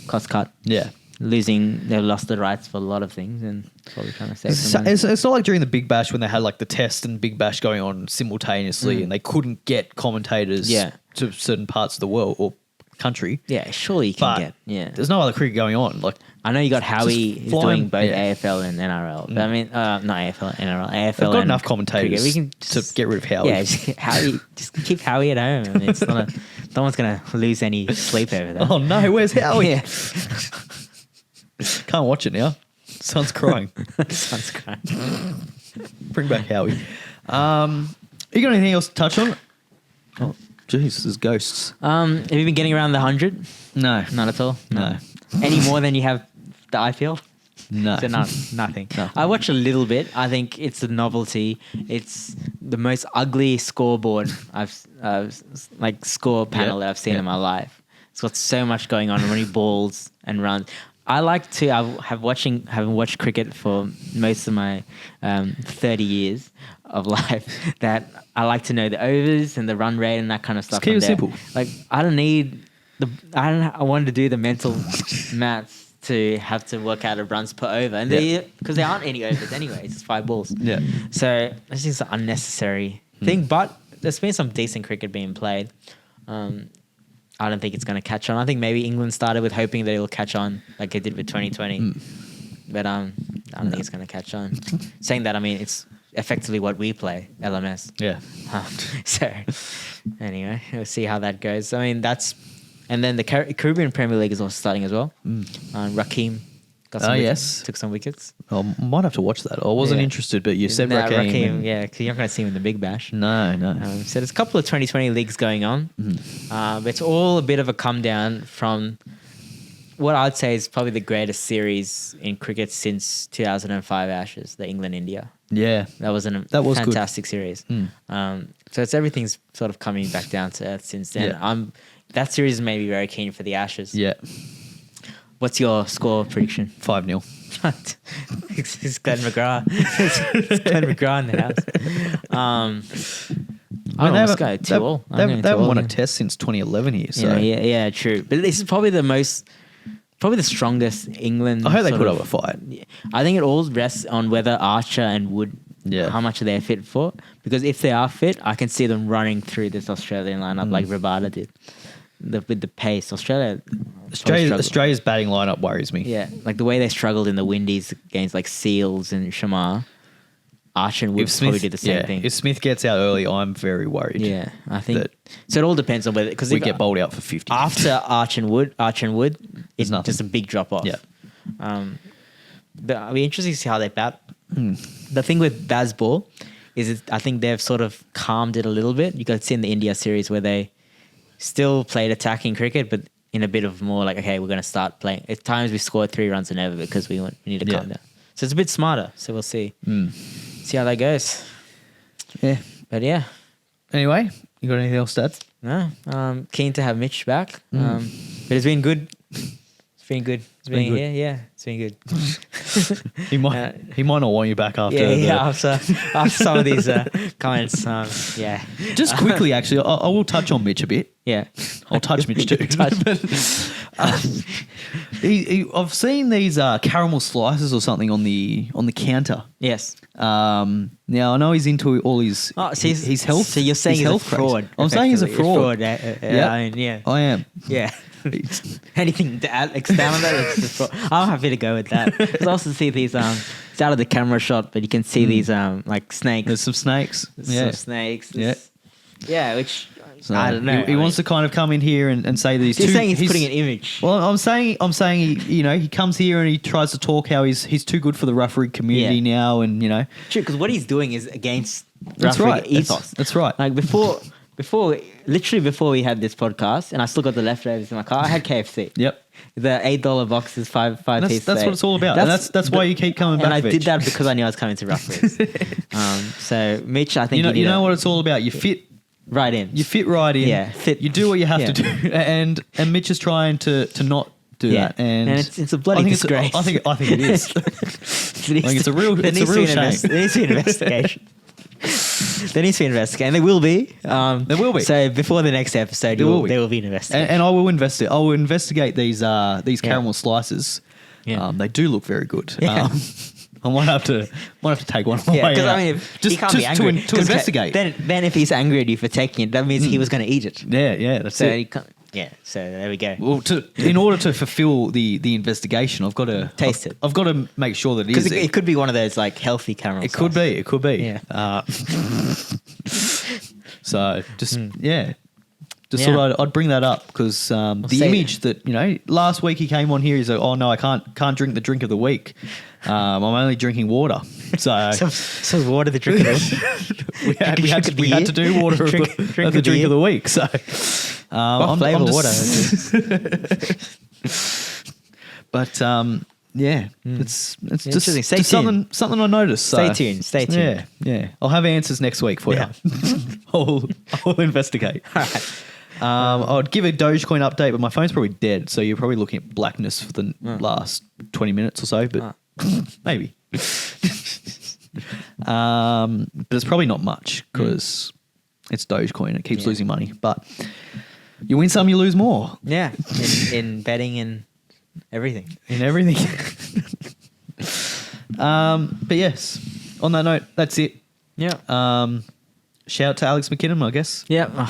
Cost cut. Yeah. They've lost the rights for a lot of things and probably trying to save some money. It's not like during the Big Bash when they had like the Test and Big Bash going on simultaneously and they couldn't get commentators to certain parts of the world or country. Yeah, surely you can get. Yeah. There's no other cricket going on. Like I know you got Howie who's doing both AFL and NRL. But I mean, not AFL, NRL, AFL. They've got enough commentators to get rid of Howie. Yeah, just keep Howie at home. I mean, it's not no one's going to lose any sleep over that. Oh no, where's Howie? Can't watch it now. Son's crying. Bring back Howie. You got anything else to touch on? Oh, jeez, there's ghosts. Have you been getting around the 100? No. Not at all? No. Any more than you have the IPL? No. So nothing. No. I watch a little bit. I think it's a novelty. It's the most ugly scoreboard score panel that I've seen in my life. It's got so much going on, many balls and runs. I like to. Having watched cricket for most of my 30 years of life, that I like to know the overs and the run rate and that kind of stuff. Just keep it simple. Like I wanted to do the mental maths to have to work out a runs per over, and because there aren't any overs anyway. It's just 5 balls. Yeah. So this is an unnecessary thing, but there's been some decent cricket being played. I don't think it's going to catch on. I think maybe England started with hoping that it will catch on like it did with 2020. But I don't think it's going to catch on. Saying that, I mean, it's effectively what we play, LMS. Yeah. So anyway, we'll see how that goes. I mean, and then the Caribbean Premier League is also starting as well. Raheem got some wickets, took some wickets. I might have to watch that. I wasn't interested, but you said Raheem. Yeah, because you're not going to see him in the Big Bash. No. So there's a couple of 2020 leagues going on. But it's all a bit of a come down from what I'd say is probably the greatest series in cricket since 2005 Ashes, the England-India. Yeah. That was a fantastic series. So everything's sort of coming back down to earth since then. Yeah. That series made me very keen for the Ashes. Yeah. What's your score prediction? 5-0. It's Glenn McGrath. It's Glenn McGrath in the house. Let's go 2-all. They haven't won a test since 2011 here. So. Yeah, true. But this is probably the strongest England. I hope they put up a fight. I think it all rests on whether Archer and Wood, how much they're fit for. Because if they are fit, I can see them running through this Australian lineup like Rabada did. With the pace, Australia's batting lineup worries me. Yeah, like the way they struggled in the Windies against like Seals and Shamar. Archer and Wood probably do the same thing. If Smith gets out early, I'm very worried. Yeah, I think so. It all depends on whether because we get bowled out for 50 after Archer and Wood, it's just a big drop off. Yeah, but it'll be interesting to see how they bat. The thing with Bazball is I think they've sort of calmed it a little bit. You got to see in the India series where they still played attacking cricket, but in a bit of more like, okay, we're going to start playing. At times we scored 3 runs and over because we need to calm down. So it's a bit smarter. So we'll see. See how that goes. Yeah. But yeah. Anyway, you got anything else to add? No. Keen to have Mitch back. But it's been good. It's been good. It's been here. Yeah. It's been good. He might not want you back after. After some of these comments. Yeah. Just quickly, actually, I will touch on Mitch a bit. Yeah. I'll touch Mitch too. I've seen these caramel slices or something on the counter. Yes. Now I know he's into all his his health. So you're saying he's a fraud? I'm saying he's a fraud. Yeah. I am. Yeah. Anything to expand on that? I'm happy to go with that. There's also see these It's out of the camera shot, but you can see these like snakes. There's some snakes. Some snakes. Yeah, which So I don't know. He wants to kind of come in here and say that he's You're saying he's putting an image. Well, I'm saying he comes here and he tries to talk how he's too good for the rough rig community now, and True, because what he's doing is against that's rough right. rig ethos. That's right. Like before we had this podcast, and I still got the leftovers in my car. I had KFC. Yep. The $8 boxes, five pieces. That's what it's all about. That's why you keep coming back. And I Mitch. did that because I knew I was coming to rough rigs. So Mitch, I think you know what it's all about. You fit right in. You fit right in. Yeah, fit. You do what you have to do, and Mitch is trying to not do that, and it's a bloody disgrace. I think it is. It's a real shame. There needs to be an investigation. There needs to be an investigation. There will be. There will be. So before the next episode, there will be an investigation. And I will investigate. I will investigate these caramel slices. Yeah. They do look very good. Yeah. I might have to take one away. Yeah, because I mean, he can't be angry to investigate. Then if he's angry at you for taking it, that means he was going to eat it. Yeah, that's So it. he can't. Yeah, so there we go. Well, in order to fulfill the investigation, I've got to taste it. I've got to make sure that because it could be one of those like healthy caramel. It could be. It could be. Yeah. So just thought I'd bring that up because the image that last week he came on here. He's like, oh no, I can't drink the drink of the week. I'm only drinking water. So water the drink of the week. we had to do water of the drink of the week. So what flavour water? But it's interesting. just something I noticed. So. Stay tuned. Yeah. I'll have answers next week for you. I'll investigate. All right. I'd give a Dogecoin update, but my phone's probably dead, so you're probably looking at blackness for the last 20 minutes or so, but maybe. But it's probably not much because it's Dogecoin. It keeps losing money, but you win some, you lose more. Yeah, in betting and everything. In everything. But yes, on that note, that's it. Yeah. Shout out to Alex McKinnon, I guess. Yeah.